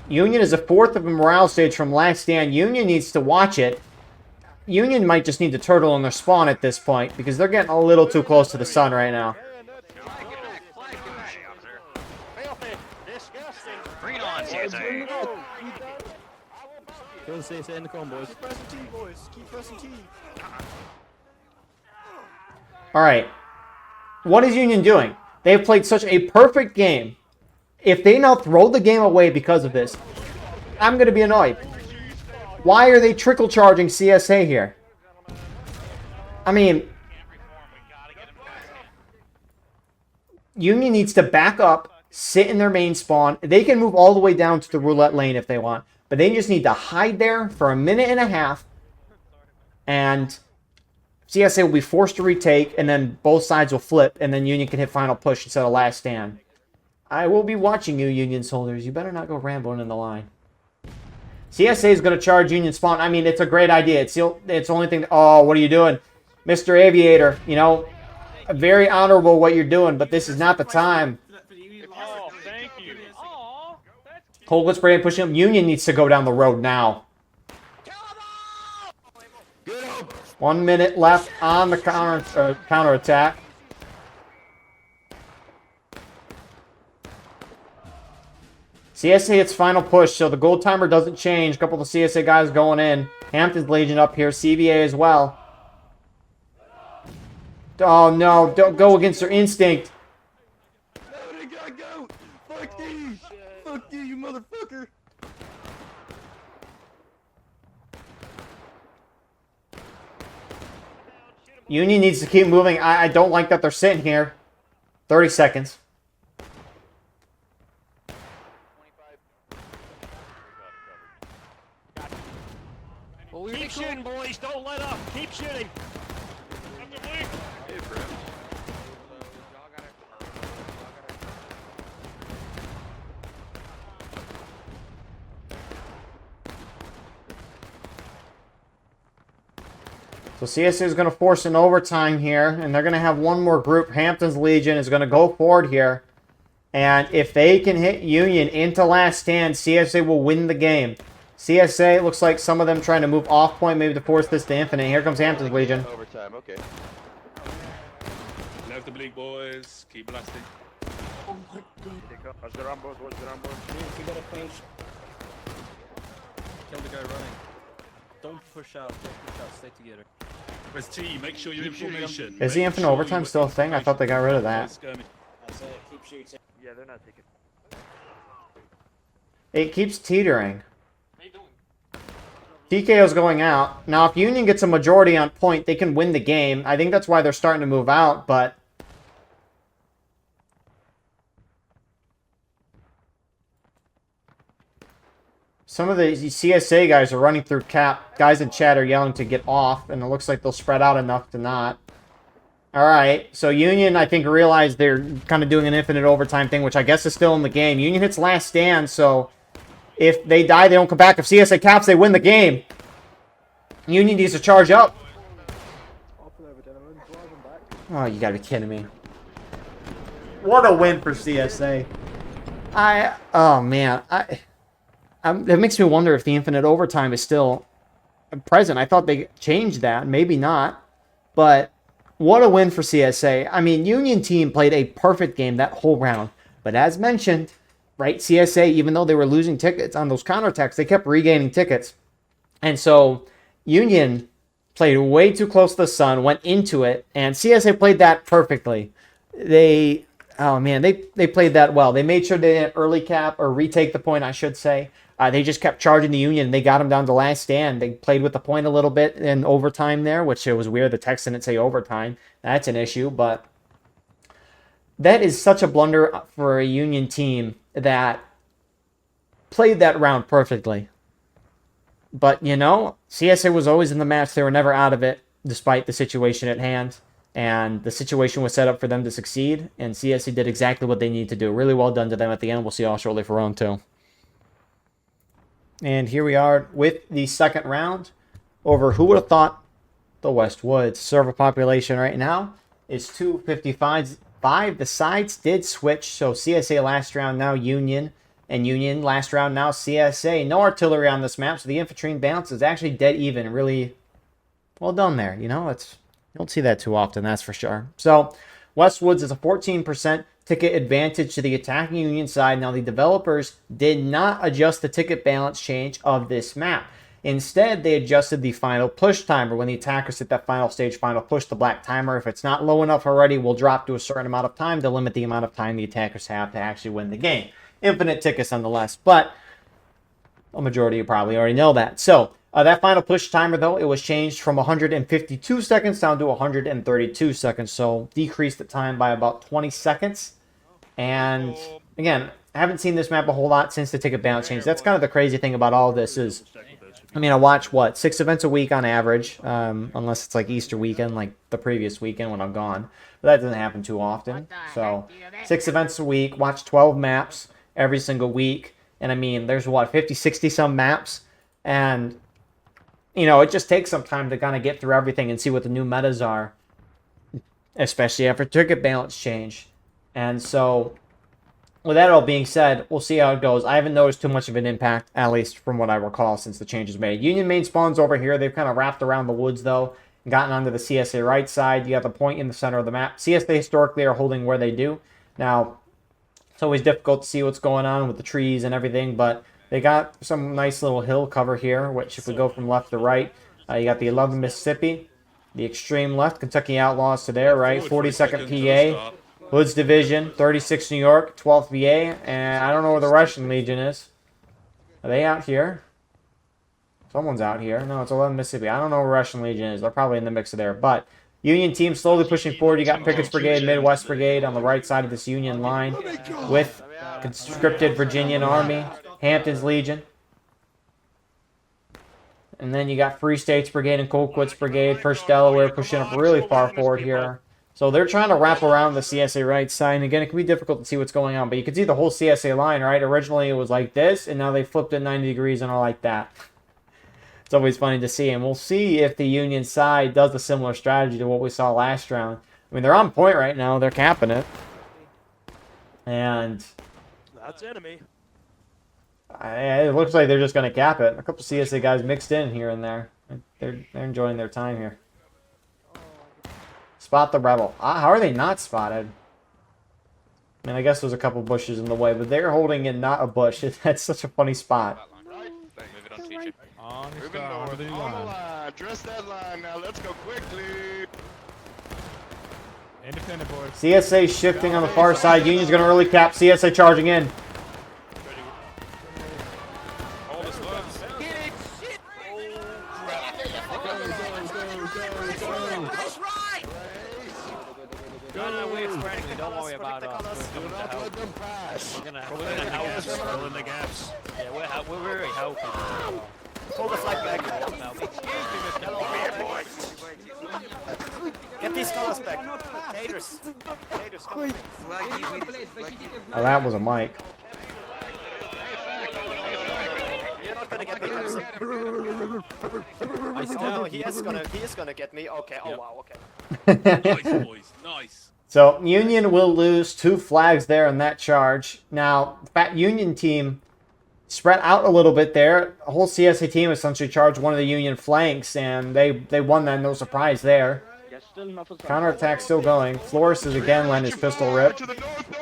Union is a 4th of a morale stage from last stand. Union needs to watch it. Union might just need to turtle in their spawn at this point, because they're getting a little too close to the sun right now. Bring it on, CSA. Kill CSA in the corn, boys. Keep pressing T, boys. Keep pressing T. Alright. What is Union doing? They've played such a perfect game. If they now throw the game away because of this, I'm going to be annoyed. Why are they trickle charging CSA here? I mean, Union needs to back up, sit in their main spawn. They can move all the way down to the roulette lane if they want, but they just need to hide there for a minute and a half, and CSA will be forced to retake, and then both sides will flip, and then Union can hit final push instead of last stand. I will be watching you, Union soldiers. You better not go rambling in the line. CSA is going to charge Union spawn. I mean, it's a great idea. It's the only thing. Oh, what are you doing? Mr. Aviator, you know, very honorable what you're doing, but this is not the time. Oh, thank you. Oh, Cold spray and pushing him. Union needs to go down the road now. 1 minute left on the counter attack. CSA hits final push, so the gold timer doesn't change. A couple of the CSA guys going in. Hampton's Legion up here. CVA as well. Oh, no. Don't go against their instinct. No, they gotta go. Fuck you. Fuck you, you motherfucker. Union needs to keep moving. I don't like that they're sitting here. 30 seconds. keep shooting, boys. Don't let up. Keep shooting. So CSA is going to force an overtime here, and they're going to have one more group. Hampton's Legion is going to go forward here. And if they can hit Union into last stand, CSA will win the game. CSA, looks like some of them trying to move off point, maybe to force this to infinite. Here comes Hampton's Legion. Overtime, okay. Left the bleak, boys. Keep blasting. Oh my god. What's the Rambos? What's the Rambos? You gotta finish. Kill the guy running. Don't push out. Don't push out. Stay together. Where's T? Make sure you're in formation. Is the infinite overtime still a thing? I thought they got rid of that. That's it. Keep shooting. Yeah, they're not taking. It keeps teetering. TKO's going out. Now, if Union gets a majority on point, they can win the game. I think that's why they're starting to move out, but... Some of the CSA guys are running through cap. Guys in chat are yelling to get off, and it looks like they'll spread out enough to not. Alright, so Union, I think, realized they're kind of doing an infinite overtime thing, which I guess is still in the game. Union hits last stand, so if they die, they don't come back. If CSA caps, they win the game. Union needs to charge up. Oh, you gotta be kidding me. What a win for CSA. Oh, man. It makes me wonder if the infinite overtime is still present. I thought they changed that. Maybe not. But what a win for CSA. I mean, Union team played a perfect game that whole round. But as mentioned, right, CSA, even though they were losing tickets on those counterattacks, they kept regaining tickets. And so Union played way too close to the sun, went into it, and CSA played that perfectly. They played that well. They made sure they didn't early cap or retake the point, I should say. They just kept charging the Union, and they got them down to last stand. They played with the point a little bit in overtime there, which it was weird. The text didn't say overtime. That's an issue, but that is such a blunder for a Union team that played that round perfectly. But, you know, CSA was always in the match. They were never out of it, despite the situation at hand. And the situation was set up for them to succeed. And CSA did exactly what they needed to do. Really well done to them at the end. We'll see y'all shortly for round 2. And here we are with the second round over who would have thought the Westwoods. Server population right now is 255. The sides did switch. So CSA last round, now Union. And Union last round, now CSA. No artillery on this map, so the infantry and balance is actually dead even. Really well done there. You know, you don't see that too often, that's for sure. So Westwoods is a 14% ticket advantage to the attacking Union side. Now, the developers did not adjust the ticket balance change of this map. Instead, they adjusted the final push timer. When the attackers hit that final stage, final push, the black timer, if it's not low enough already, will drop to a certain amount of time to limit the amount of time the attackers have to actually win the game. Infinite tickets nonetheless, but a majority of you probably already know that. So that final push timer, though, it was changed from 152 seconds down to 132 seconds, so decreased the time by about 20 seconds. And again, I haven't seen this map a whole lot since the ticket balance change. That's kind of the crazy thing about all of this is, I mean, I watch, 6 events a week on average, unless it's like Easter weekend, like the previous weekend when I'm gone. But that doesn't happen too often. So 6 events a week, watch 12 maps every single week. And I mean, there's 50, 60 some maps. And, you know, it just takes some time to kind of get through everything and see what the new metas are. Especially after ticket balance change. And so, with that all being said, we'll see how it goes. I haven't noticed too much of an impact, at least from what I recall, since the change is made. Union main spawns over here. They've kind of wrapped around the woods, though, and gotten onto the CSA right side. You got the point in the center of the map. CSA historically are holding where they do. Now, it's always difficult to see what's going on with the trees and everything, but they got some nice little hill cover here, which if we go from left to right, you got the 11 Mississippi, the extreme left, Kentucky Outlaws to there, right? 42nd PA. Hoods Division, 36 New York, 12th VA, and I don't know where the Russian Legion is. Are they out here? Someone's out here. No, it's 11 Mississippi. I don't know where Russian Legion is. They're probably in the mix of there. But Union team slowly pushing forward. You got Pickett's Brigade, Midwest Brigade on the right side of this Union line with conscripted Virginian Army, Hampton's Legion. And then you got Free States Brigade and Colquitt's Brigade, 1st Delaware pushing up really far forward here. So they're trying to wrap around the CSA right side. And again, it can be difficult to see what's going on. But you can see the whole CSA line, right? Originally, it was like this. And now they flipped it 90 degrees and are like that. It's always funny to see. And we'll see if the Union side does a similar strategy to what we saw last round. I mean, they're on point right now. They're capping it. And That's enemy. it looks like they're just going to cap it. A couple CSA guys mixed in here and there. They're enjoying their time here. Spot the rebel. How are they not spotted? I mean, I guess there's a couple bushes in the way, but they're holding in not a bush. That's such a funny spot. On the line. Dress that line now. Let's go quickly. Independent boys. CSA shifting on the far side. Union's going to early cap. CSA charging in. Hold us low. No, we're spreading. Don't worry about us. We're gonna help. Fill in the gaps. Yeah, we're very helping. Pull the flag back. Now, Get these colors back. Taters. Taters, come. Oh, that was a mic. You're not gonna get me. No, he is gonna get me. Okay. Oh wow. Okay. Nice, boys. Nice. So Union will lose 2 flags there in that charge. Now, Fat Union team spread out a little bit there. The whole CSA team essentially charged one of the Union flanks, and they won that. No surprise there. Counterattack still going. Flores is again letting his pistol rip.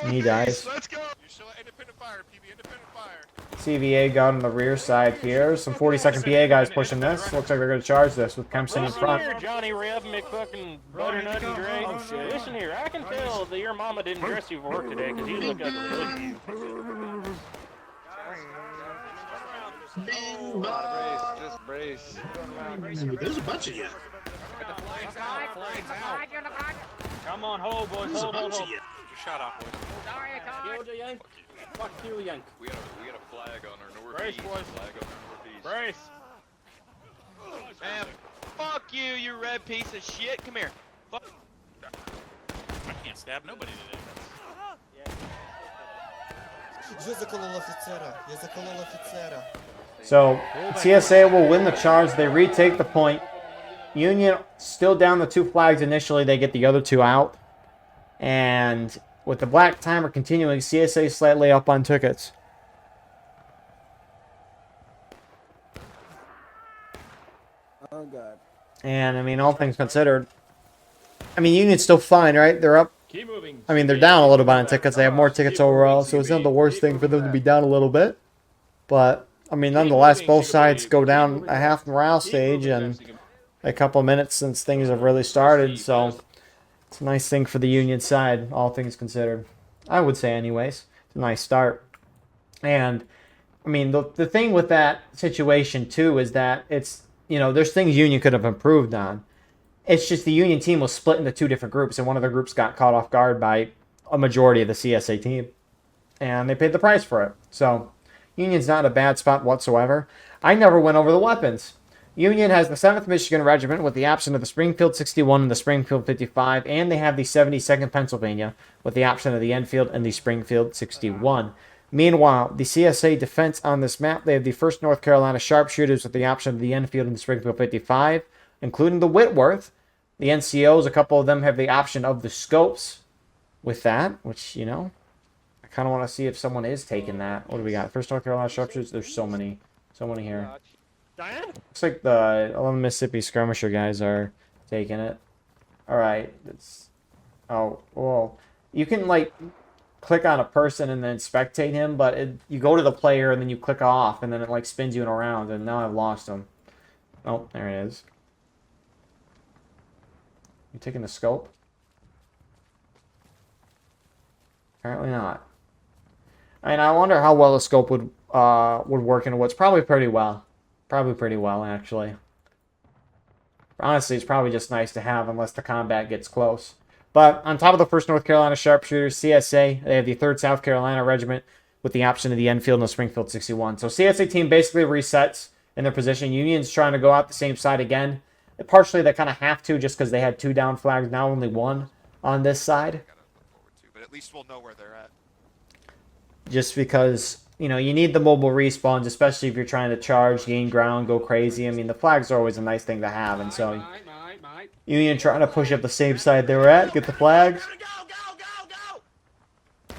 And he dies. Let's go. You're still independent fire, PB. Independent fire. CVA got on the rear side here. Some 42nd PA guys pushing this. Looks like they're going to charge this with Kempson in front. Listen here, Johnny Reb, McFucking Butternut and Drake. Listen here, I can tell that your mama didn't dress you for work today because you look ugly. Look at you. Just brace. There's a bunch of you. Come on, hold, boys. Hold. Just shut up, boys. Fuck you, Yank. We got a flag on our Brace, northeast. boys. Flag on our northeast. Brace. Man, fuck you, you red piece of shit. Come here. Fuck. I can't stab nobody today. So CSA will win the charge. They retake the point. Union still down the 2 flags initially. They get the other 2 out. And with the black timer continuing, CSA slightly up on tickets. Oh, God. And, I mean, all things considered, I mean, Union's still fine, right? They're up. Keep moving. I mean, they're down a little bit on tickets. They have more tickets overall, so it's not the worst thing for them to be down a little bit. But, I mean, nonetheless, both sides go down a half morale stage and a couple of minutes since things have really started, so it's a nice thing for the Union side, all things considered. I would say anyways. It's a nice start. And, I mean, the thing with that situation, too, is that it's, you know, there's things Union could have improved on. It's just the Union team was split into 2 different groups, and one of the groups got caught off guard by a majority of the CSA team. And they paid the price for it. So, Union's not in a bad spot whatsoever. I never went over the weapons. Union has the 7th Michigan Regiment with the option of the Springfield 61 and the Springfield 55, and they have the 72nd Pennsylvania with the option of the Enfield and the Springfield 61. Meanwhile, the CSA defense on this map, they have the 1st North Carolina Sharpshooters with the option of the Enfield and the Springfield 55, including the Whitworth. The NCOs, a couple of them have the option of the Scopes with that, which, you know, I kind of want to see if someone is taking that. What do we got? 1st North Carolina Sharpshooters, there's so many here. Diane? Looks like the 11 Mississippi Skirmisher guys are taking it. Alright. Oh, well. You can, like, click on a person and then spectate him, but you go to the player and then you click off and then it, like, spins you in a round, and now I've lost him. Oh, there it is. You taking the scope? Apparently not. I mean, I wonder how well the scope would work in what's probably pretty well. Probably pretty well, actually. Honestly, it's probably just nice to have unless the combat gets close. But on top of the 1st North Carolina Sharpshooters, CSA, they have the 3rd South Carolina Regiment with the option of the Enfield and the Springfield 61. So CSA team basically resets in their position. Union's trying to go out the same side again. Partially, they kind of have to just because they had 2 down flags, now only 1 on this side. But at least we'll know where they're at. Just because, you know, you need the mobile respawns, especially if you're trying to charge, gain ground, go crazy. I mean, the flags are always a nice thing to have, and so Union trying to push up the same side they were at, get the flags. A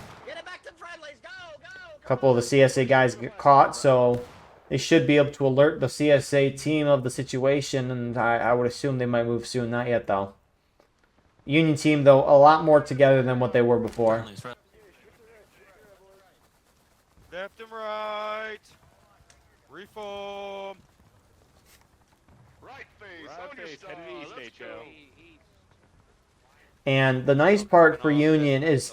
couple of the CSA guys get caught, so they should be able to alert the CSA team of the situation, and I would assume they might move soon. Not yet, though. Union team, though, a lot more together than what they were before. Left and right. Reform. Right face. Right face. Headed east, H.O. And the nice part for Union is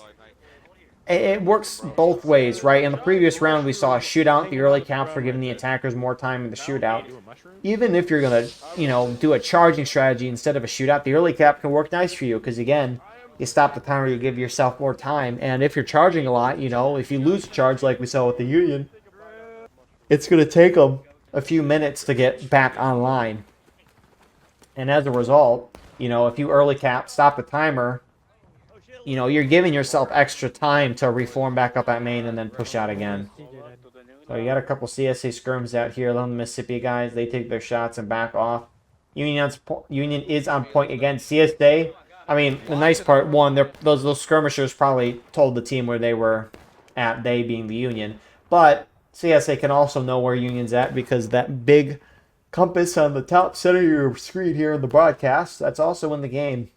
it works both ways, right? In the previous round, we saw a shootout. The early caps were giving the attackers more time in the shootout. Even if you're going to, do a charging strategy instead of a shootout, the early cap can work nice for you because, again, you stop the timer, you give yourself more time. And if you're charging a lot, if you lose a charge like we saw with the Union, it's going to take them a few minutes to get back online. And as a result, if you early cap, stop the timer, you're giving yourself extra time to reform back up at main and then push out again. So you got a couple CSA scrims out here. The Mississippi guys, they take their shots and back off. Union is on point again. CSA, I mean, the nice part, one, those skirmishers probably told the team where they were at, they being the Union. But CSA can also know where Union's at because that big compass on the top center of your screen here in the broadcast, that's also in the game.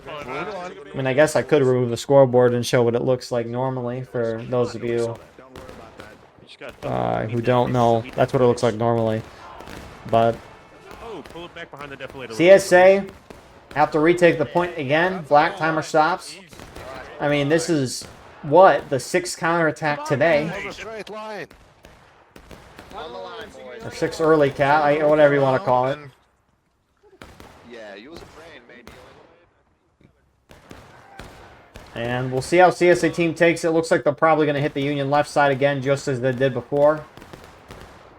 I mean, I guess I could remove the scoreboard and show what it looks like normally for those of you who don't know. That's what it looks like normally. But CSA have to retake the point again. Black timer stops. I mean, this is what? The 6th counterattack today. Or 6 early cat, whatever you want to call it. And we'll see how CSA team takes it. Looks like they're probably going to hit the Union left side again, just as they did before.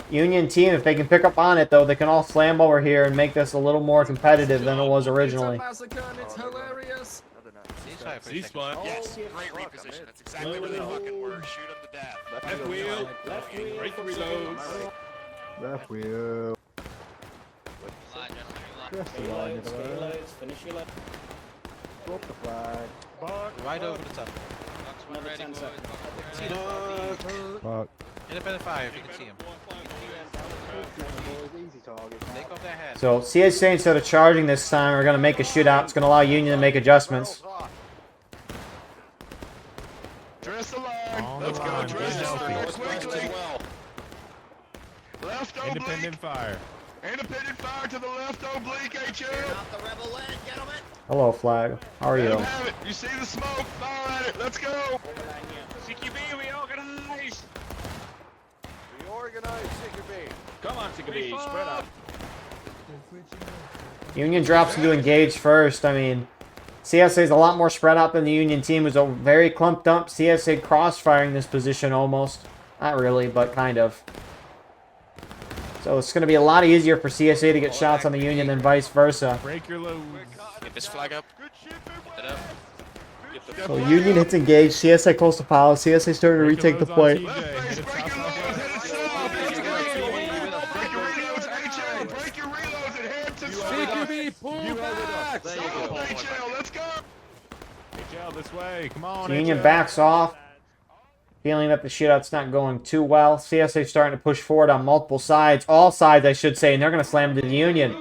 Union team, if they can pick up on it, though, they can all slam over here and make this a little more competitive than it was originally. It's hilarious. C-spot. Yes, great reposition. That's exactly where they fucking were. Shoot them to death. Left wheel. Break the reloads. Left wheel. Finish your left. Drop the flag. Right over the top. Another 10 seconds. Fuck. Independent fire if you can see him. Take off their head. So CSA, instead of charging this time, are going to make a shootout. It's going to allow Union to make adjustments. Dress the line. Let's go. Dress the line quickly. Left oblique. Independent fire. Independent fire to the left oblique, HL. Hello, Flag. How are you? Let 'em have it. You see the smoke? Fire at it. Let's go. CQB, reorganize! Reorganize, CQB. Come on, CQB, spread out. Union drops into engage first. I mean, CSA is a lot more spread out than the Union team. It was a very clumped up CSA crossfiring this position almost. Not really, but kind of. So it's going to be a lot easier for CSA to get shots on the Union than vice versa. Break your loads. Get this flag up. Get it up. So Union hits engage. CSA close to pile. CSA starting to retake the point. Break your loads, head it south. Let's go. Break your reloads, HL. Break your reloads and head to CQB, pull back. south, HL. Let's go. HL this way. Come on, Union HL. backs off. Feeling that the shootout's not going too well. CSA starting to push forward on multiple sides. All sides, I should say, and they're going to slam into the Union.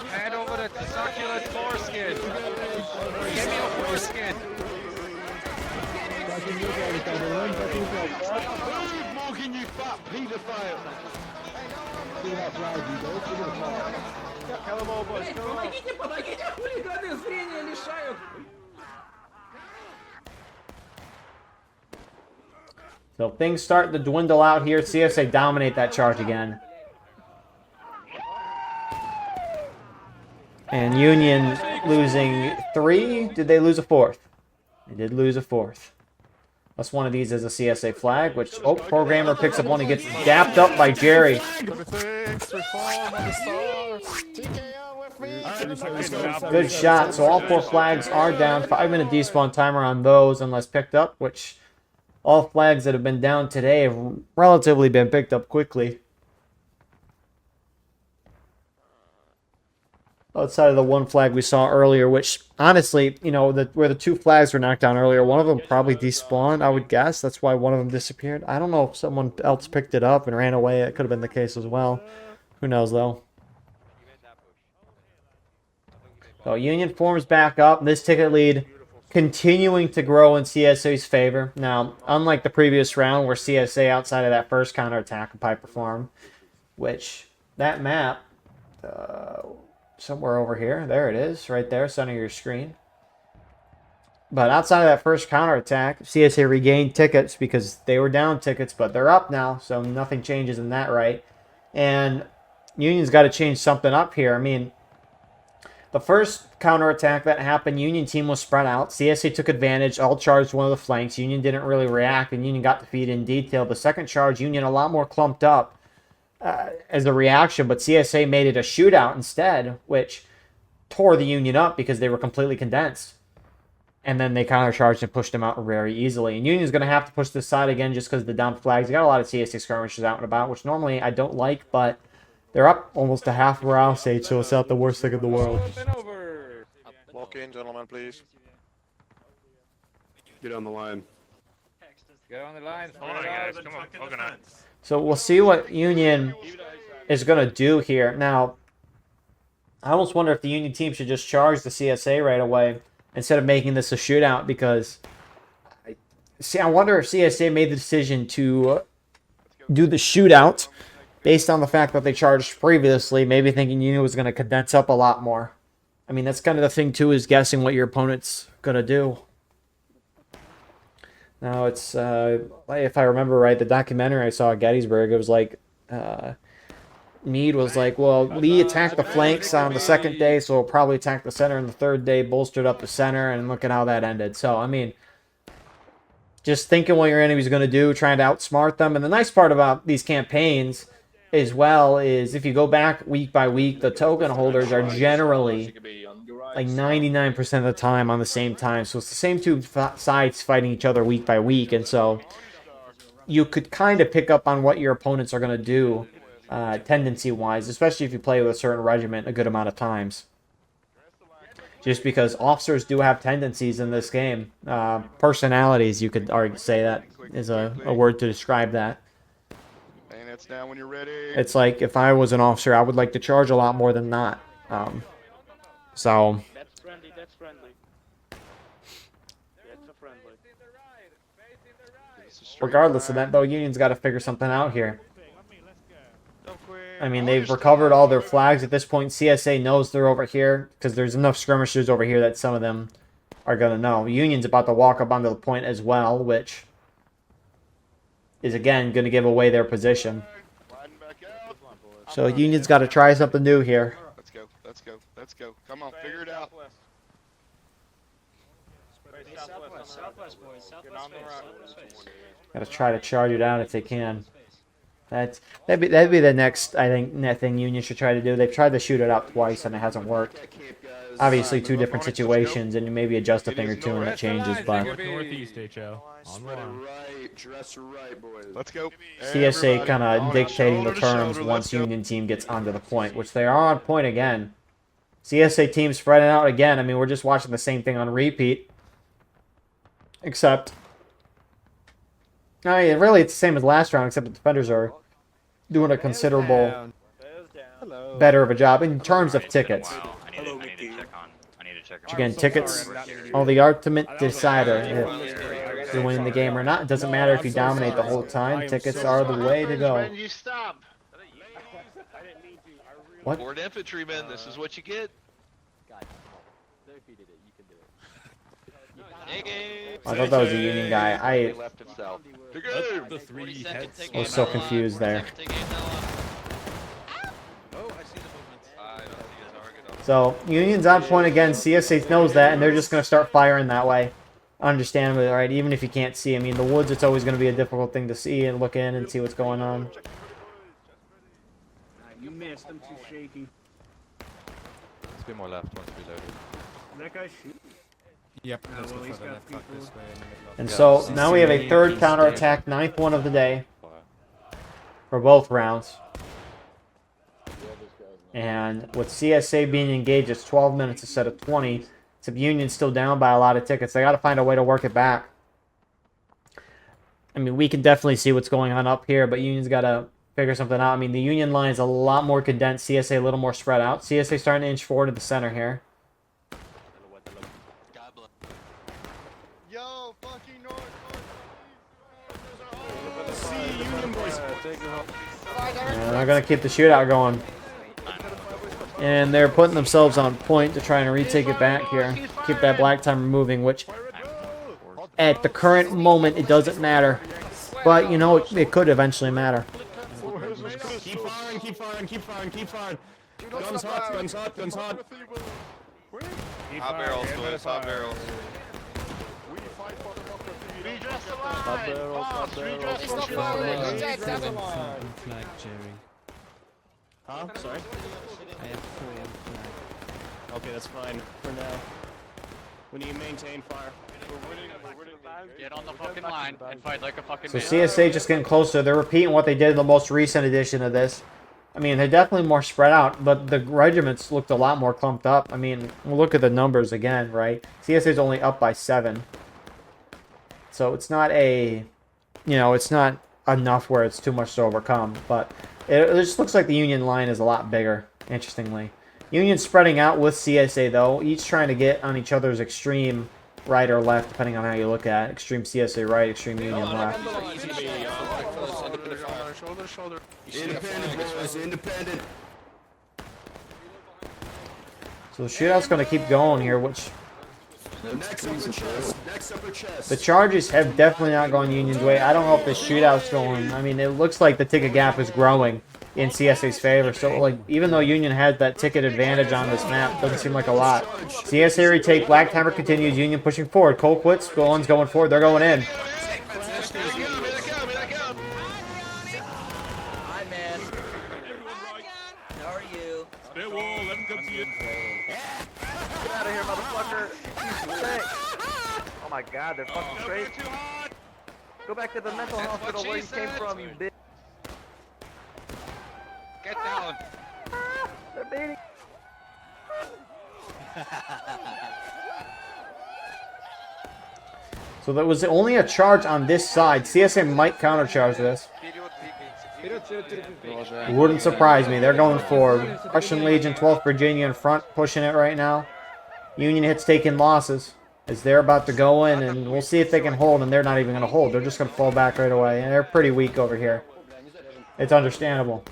Hand over the succulent foreskin. Give me a foreskin. Morgan, you fat pedophile. Kill them all, boys. Kill them all. Помогите, хулиганы зрения лишают. So things start to dwindle out here. CSA dominate that charge again. And Union losing 3. Did they lose a 4th? They did lose a 4th. Plus one of these is a CSA flag, which, programmer picks up one and gets dapped up by Jerry. Good shot. So all 4 flags are down. 5-minute despawn timer on those unless picked up, which all flags that have been down today have relatively been picked up quickly. Outside of the one flag we saw earlier, which honestly, where the 2 flags were knocked down earlier, one of them probably despawned, I would guess. That's why one of them disappeared. I don't know if someone else picked it up and ran away. It could have been the case as well. Who knows, though. So Union forms back up. This ticket lead continuing to grow in CSA's favor. Now, unlike the previous round where CSA outside of that first counterattack of Piper Farm, which that map, somewhere over here, there it is, right there, center of your screen. But outside of that first counterattack, CSA regained tickets because they were down tickets, but they're up now, so nothing changes in that, right? And Union's got to change something up here. I mean, the first counterattack that happened, Union team was spread out. CSA took advantage, all charged one of the flanks. Union didn't really react, and Union got defeated in detail. The second charge, Union a lot more clumped up as a reaction, but CSA made it a shootout instead, which tore the Union up because they were completely condensed. And then they countercharged and pushed them out very easily. And Union's going to have to push this side again just because of the dumped flags. They got a lot of CSA skirmishes out and about, which normally I don't like, but they're up almost a half morale stage, so it's not the worst thing in the world. Walk in, gentlemen, please. Get on the line. Get on the line. Come on, guys. Come on. Organize. So we'll see what Union is going to do here. Now, I almost wonder if the Union team should just charge the CSA right away instead of making this a shootout, because I wonder if CSA made the decision to do the shootout based on the fact that they charged previously, maybe thinking Union was going to condense up a lot more. I mean, that's kind of the thing, too, is guessing what your opponent's going to do. Now, it's, if I remember right, the documentary I saw at Gettysburg, it was like, Meade was like, well, Lee attacked the flanks on the second day, so he'll probably attack the center on the third day, bolstered up the center, and look at how that ended. So, I mean, just thinking what your enemy's going to do, trying to outsmart them. And the nice part about these campaigns as well is if you go back week by week, the token holders are generally like 99% of the time on the same time. So it's the same two sides fighting each other week by week. And so you could kind of pick up on what your opponents are going to do tendency-wise, especially if you play with a certain regiment a good amount of times. Just because officers do have tendencies in this game. Personalities, you could already say that is a word to describe that. Bayonets down when you're ready. It's like, if I was an officer, I would like to charge a lot more than not. So... That's friendly, that's friendly. That's a friendly. Regardless of that, though, Union's got to figure something out here. I mean, they've recovered all their flags at this point. CSA knows they're over here because there's enough skirmishers over here that some of them are going to know. Union's about to walk up onto the point as well, which is, again, going to give away their position. So Union's got to try something new here. Let's go, let's go, let's go. Come on, figure it out. Southwest, boys. Southwest. Got to try to charge it out if they can. That'd be the next, I think, thing Union should try to do. They've tried to shoot it out twice and it hasn't worked. Obviously, two different situations, and you maybe adjust a thing or two and it changes, but Northeast, HO. Let's go. CSA kind of dictating the terms once Union team gets onto the point, which they are on point again. CSA team spreading out again. I mean, we're just watching the same thing on repeat. Except, I mean, really, it's the same as last round, except the defenders are doing a considerable better of a job in terms of tickets. Which again, tickets are the ultimate decider if you're winning the game or not. It doesn't matter if you dominate the whole time. Tickets are the way to go. When you stop. What? Board infantrymen, this is what you get. I thought that was a Union guy. I The three heads. was so confused there. So, Union's on point again. CSA knows that, and they're just going to start firing that way. Understandably, right? Even if you can't see. I mean, the woods, it's always going to be a difficult thing to see and look in and see what's going on. You missed. I'm too shaky. Let's be more left once we loaded. That guy's shooting. Yep. Let's go further left, cut this way. And so, now we have a third counterattack, 9th one of the day. For both rounds. And with CSA being engaged, it's 12 minutes instead of 20. Except Union's still down by a lot of tickets. They got to find a way to work it back. I mean, we can definitely see what's going on up here, but Union's got to figure something out. I mean, the Union line is a lot more condensed. CSA a little more spread out. CSA starting to inch forward to the center here. Union boys. And they're going to keep the shootout going. And they're putting themselves on point to try and retake it back here. Keep that black timer moving, which at the current moment, it doesn't matter. But, you know, it could eventually matter. Keep firing, keep firing, keep firing, keep firing. Guns hot, guns hot, guns hot. Hot barrels, boys, hot barrels. Redress the line! Boss, redress the line! Reject the other line! Flag, Jerry. Huh? Sorry? I have 4 flag. Okay, that's fine for now. We need to maintain fire. Get on the fucking line and fight like a fucking So man. CSA just getting closer. They're repeating what they did in the most recent edition of this. I mean, they're definitely more spread out, but the regiments looked a lot more clumped up. I mean, we'll look at the numbers again, right? CSA's only up by 7. So it's not a, you know, it's not enough where it's too much to overcome. But it just looks like the Union line is a lot bigger, interestingly. Union's spreading out with CSA, though, each trying to get on each other's extreme right or left, depending on how you look at it. Extreme CSA right, extreme Union left. Independent, boys, independent. So the shootout's going to keep going here, which Next upper chest, next upper chest. the charges have definitely not gone Union's way. I don't know if the shootout's going. I mean, it looks like the ticket gap is growing in CSA's favor. So, like, even though Union has that ticket advantage on this map, doesn't seem like a lot. CSA retake, black timer continues, Union pushing forward. Cole quits, Golan's going forward, they're going in. Hi, man. How are you? Stay wall, let him come to you. Get out of here, motherfucker. Oh my god, they're fucking straight. Go back to the mental hospital where you came from, you bitch. Get down. They're beating. So there was only a charge on this side. CSA might countercharge this. Wouldn't surprise me. They're going forward. Russian Legion, 12th Virginia in front, pushing it right now. Union hits taking losses as they're about to go in, and we'll see if they can hold, and they're not even going to hold. They're just going to fall back right away, and they're pretty weak over here. It's understandable.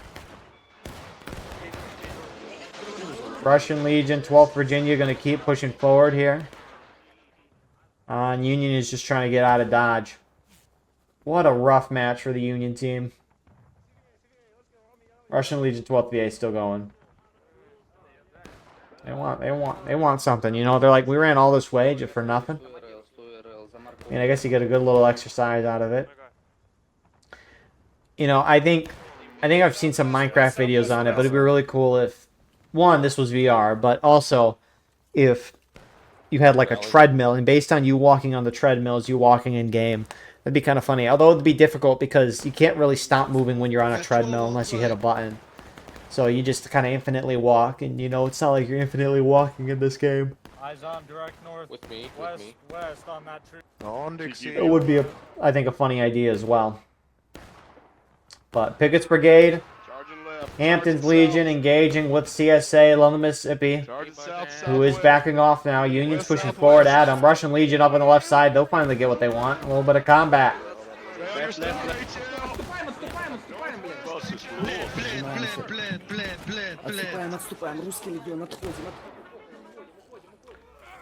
Russian Legion, 12th Virginia, going to keep pushing forward here. And Union is just trying to get out of Dodge. What a rough match for the Union team. Russian Legion, 12th VA still going. They want something, you know. They're like, we ran all this way just for nothing. I mean, I guess you get a good little exercise out of it. You know, I think I've seen some Minecraft videos on it, but it'd be really cool if, one, this was VR, but also if you had like a treadmill, and based on you walking on the treadmill as you walking in game, that'd be kind of funny. Although it'd be difficult because you can't really stop moving when you're on a treadmill unless you hit a button. So you just kind of infinitely walk, and you know, it's not like you're infinitely walking in this game. Eyes on, direct north. With me, West on that tree. On Dixie. It would be, I think, a funny idea as well. But Pickett's Brigade, Hampton's Legion engaging with CSA, Lone Mississippi, who is backing off now. Union's pushing forward at them. Russian Legion up on the left side. They'll finally get what they want. A little bit of combat.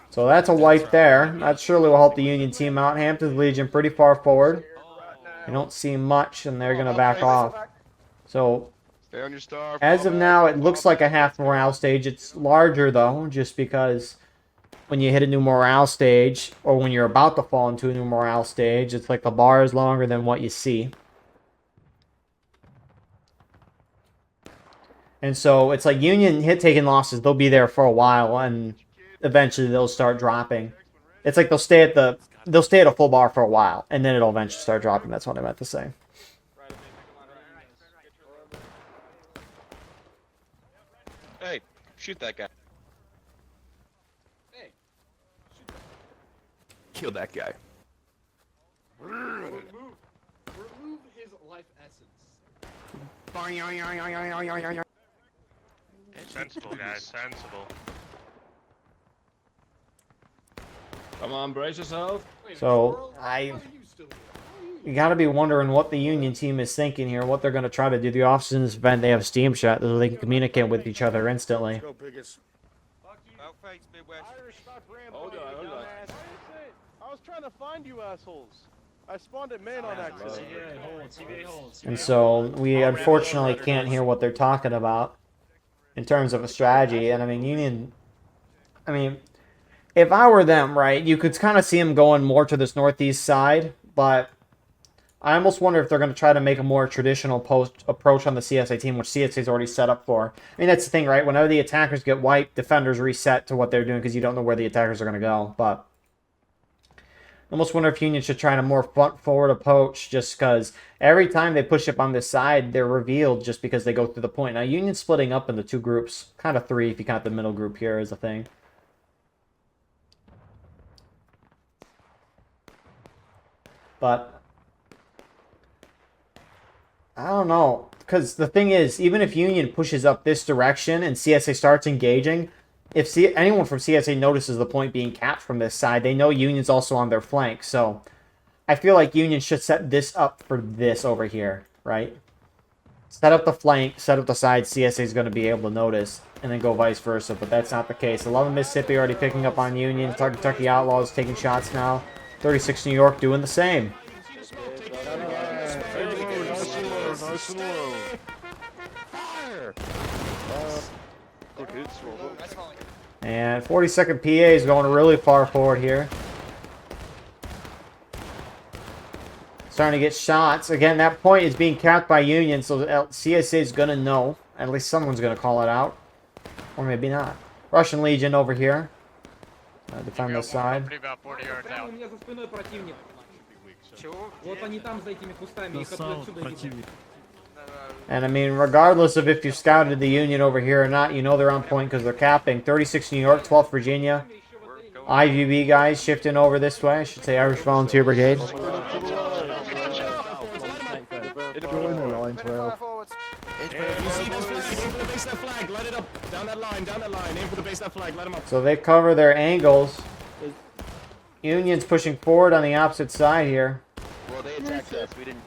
So that's a wipe there. That surely will help the Union team out. Hampton's Legion pretty far forward. You don't see much, and they're going to back off. So Stay on your star. as of now, it looks like a half morale stage. It's larger, though, just because when you hit a new morale stage, or when you're about to fall into a new morale stage, it's like the bar is longer than what you see. And so it's like Union hit taking losses. They'll be there for a while, and eventually they'll start dropping. It's like they'll stay at a full bar for a while, and then it'll eventually start dropping. That's what I meant to say. Hey, shoot that guy. Kill that guy. Remove his life essence. Sensible, guys, sensible. Come on, brace yourself. So you got to be wondering what the Union team is thinking here, what they're going to try to do. The officers in this event, they have Steam chat so they can communicate with each other instantly. I was trying to find you assholes. I spawned at main on accident. And so we unfortunately can't hear what they're talking about in terms of a strategy. And I mean, Union, I mean, if I were them, right, you could kind of see them going more to this northeast side, but I almost wonder if they're going to try to make a more traditional approach on the CSA team, which CSA is already set up for. I mean, that's the thing, right? Whenever the attackers get wiped, defenders reset to what they're doing because you don't know where the attackers are going to go. But I almost wonder if Union should try a more front-forward approach just because every time they push up on this side, they're revealed just because they go through the point. Now, Union's splitting up into two groups, kind of three if you count the middle group here as a thing. But I don't know, because the thing is, even if Union pushes up this direction and CSA starts engaging, if anyone from CSA notices the point being capped from this side, they know Union's also on their flank. So I feel like Union should set this up for this over here, right? Set up the flank, set up the side CSA is going to be able to notice, and then go vice versa. But that's not the case. 11 Mississippi already picking up on Union. Kentucky Outlaws taking shots now. 36 New York doing the same. And 42nd PA is going really far forward here. Starting to get shots. Again, that point is being capped by Union, so CSA is going to know. At least someone's going to call it out. Or maybe not. Russian Legion over here. Defend this side. And I mean, regardless of if you scouted the Union over here or not, you know they're on point because they're capping. 36 New York, 12th Virginia. IVB guys shifting over this way. I should say Irish Volunteer Brigade. Join the line 12. So they cover their angles. Union's pushing forward on the opposite side here. Well, they attacked us. We didn't.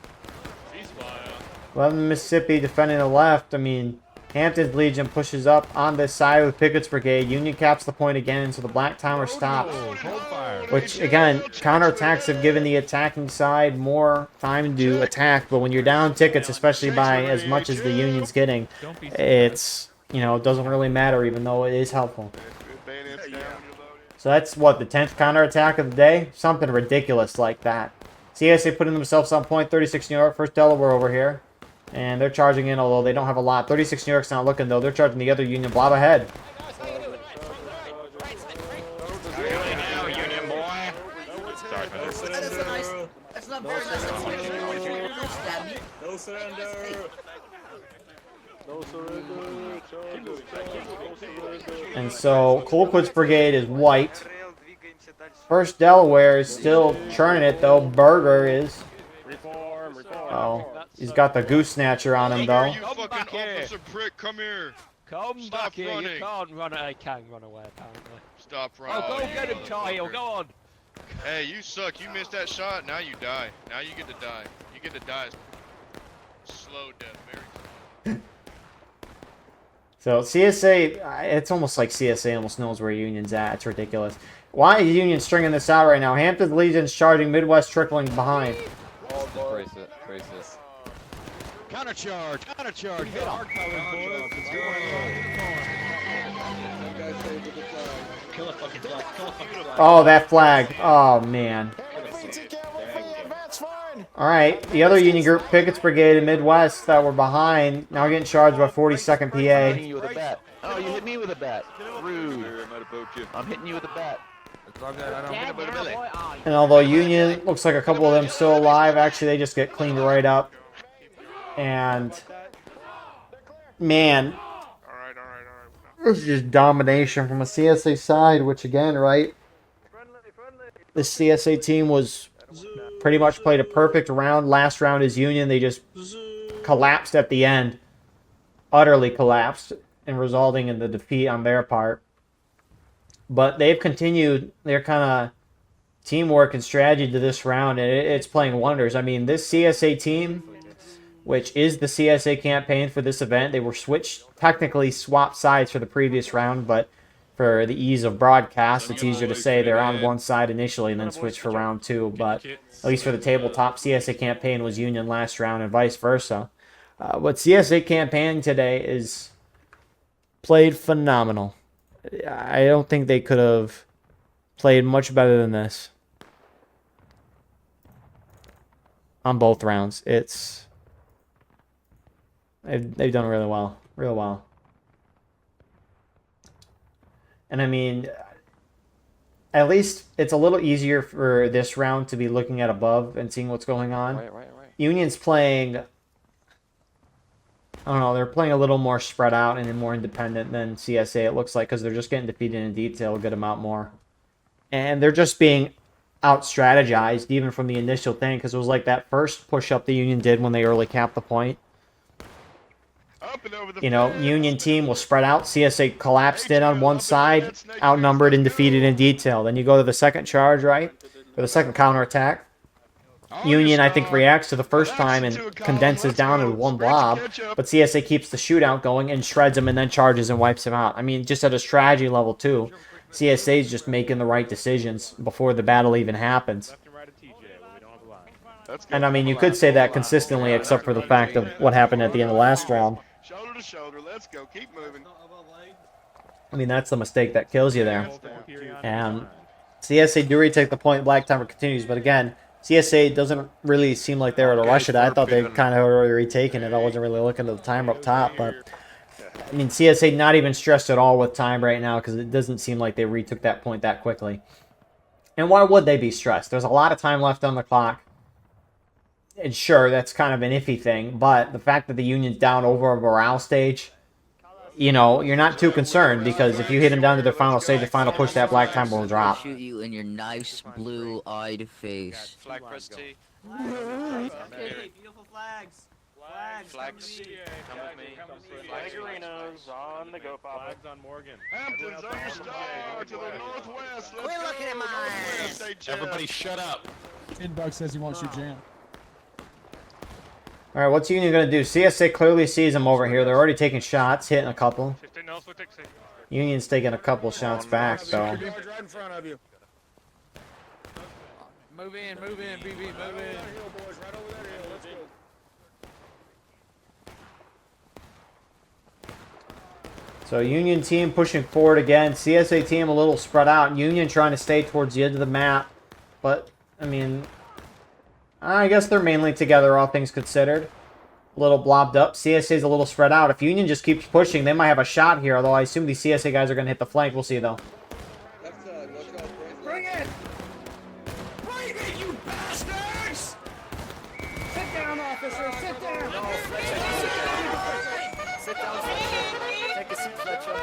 11 Mississippi defending the left. I mean, Hampton's Legion pushes up on this side with Pickett's Brigade. Union caps the point again, so the Black Timer stops. Which, again, counterattacks have given the attacking side more time to attack. But when you're down tickets, especially by as much as the Union's getting, it's, you know, it doesn't really matter, even though it is helpful. So that's, what, the 10th counterattack of the day? Something ridiculous like that. CSA putting themselves on point. 36 New York, 1st Delaware over here. And they're charging in, although they don't have a lot. 36 New York's not looking, though. They're charging the other Union blob ahead. And so, Colquitt's Brigade is white. 1st Delaware is still churning it, though. Berger is... Oh, he's got the goose snatcher on him, though. You fucking officer prick, come here. Come back here. You can't run. I can run away, apparently. Stop running. Oh, go get him, Kyle. Go on. Hey, you suck. You missed that shot. Now you die. Now you get to die. You get to die. Slow death, very. So CSA, it's almost like CSA almost knows where Union's at. It's ridiculous. Why is Union stringing this out right now? Hampton Legion's charging, Midwest trickling behind. Brace it. Brace this. Countercharge. Countercharge. Hit him. Oh, that flag. Oh, man. All right, the other Union group, Pickett's Brigade in Midwest that were behind, now getting charged by 42nd PA. Hitting you with a bat. Oh, you hit me with a bat. Rude. I'm hitting you with a bat. And although Union looks like a couple of them still alive, actually they just get cleaned right up. And man, this is just domination from a CSA side, which again, right? The CSA team was pretty much played a perfect round. Last round is Union. They just collapsed at the end. Utterly collapsed, and resulting in the defeat on their part. But they've continued their kind of teamwork and strategy to this round, and it's playing wonders. I mean, this CSA team, which is the CSA campaign for this event, they were technically swapped sides for the previous round, but for the ease of broadcast, it's easier to say they're on one side initially and then switch for round 2. But at least for the tabletop, CSA campaign was Union last round and vice versa. What CSA campaign today is played phenomenal. I don't think they could have played much better than this on both rounds. They've done really well, real well. And I mean, at least it's a little easier for this round to be looking at above and seeing what's going on. Right. Union's playing, I don't know, they're playing a little more spread out and more independent than CSA, it looks like, because they're just getting defeated in detail a good amount more. And they're just being out-strategized, even from the initial thing, because it was like that first push-up the Union did when they early capped the point. You know, Union team will spread out. CSA collapsed in on one side, outnumbered and defeated in detail. Then you go to the second charge, right? Or the second counterattack. Union, I think, reacts to the first time and condenses down in one blob. But CSA keeps the shootout going and shreds him and then charges and wipes him out. I mean, just at a strategy level, too. CSA is just making the right decisions before the battle even happens. And, I mean, you could say that consistently, except for the fact of what happened at the end of the last round. Shoulder to shoulder, let's go, keep moving. I mean, that's the mistake that kills you there. And CSA do retake the point, Black Timer continues, but again, CSA doesn't really seem like they were to rush it. I thought they kind of already retaken it. I wasn't really looking at the timer up top, but I mean, CSA not even stressed at all with time right now because it doesn't seem like they retook that point that quickly. And why would they be stressed? There's a lot of time left on the clock. And sure, that's kind of an iffy thing, but the fact that the Union's down over a morale stage, you know, you're not too concerned because if you hit them down to their final stage, the final push, that Black Timer will drop. Shoot you in your nice blue-eyed face. Flag press T. Okay, beautiful flags. Flags. Come with me. Flagarinos on the go, Papa. Flags on Morgan. Hampton's on your star to the northwest. Let's Quit looking at my northwest, eyes. HF. Everybody shut up. Bug says he wants your jam. All right, what's Union going to do? CSA clearly sees them over here. They're already taking shots, hitting a couple. Union's taking a couple shots back, though. Right in front of you. Move in, BB, move in. Right over that hill, boys. Right over that hill. Let's go. So Union team pushing forward again. CSA team a little spread out. Union trying to stay towards the edge of the map. But, I mean, I guess they're mainly together, all things considered. A little blobbed up. CSA's a little spread out. If Union just keeps pushing, they might have a shot here. Although I assume these CSA guys are going to hit the flank. We'll see, though. Bring it! Bring it, you bastards! Sit down, officer. Sit down. No, Sit down. Take a seat, Fletcher.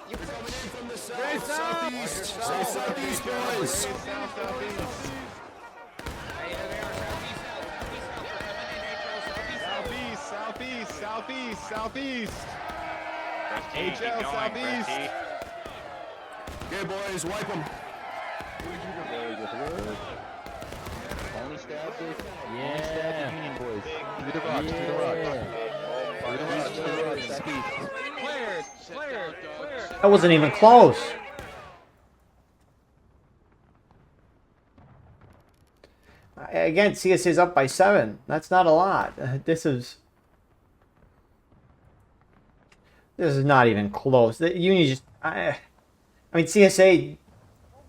You coming in from the south, southeast. Say southeast, boys. Southeast. HL southeast. Okay, boys, wipe them. Only stab this. Yeah. Only stab the Union boys. To the rocks, to the rocks. To the rocks, southeast. Clear. That wasn't even close. Again, CSA's up by 7. That's not a lot. This is not even close. The Union just... I mean, CSA,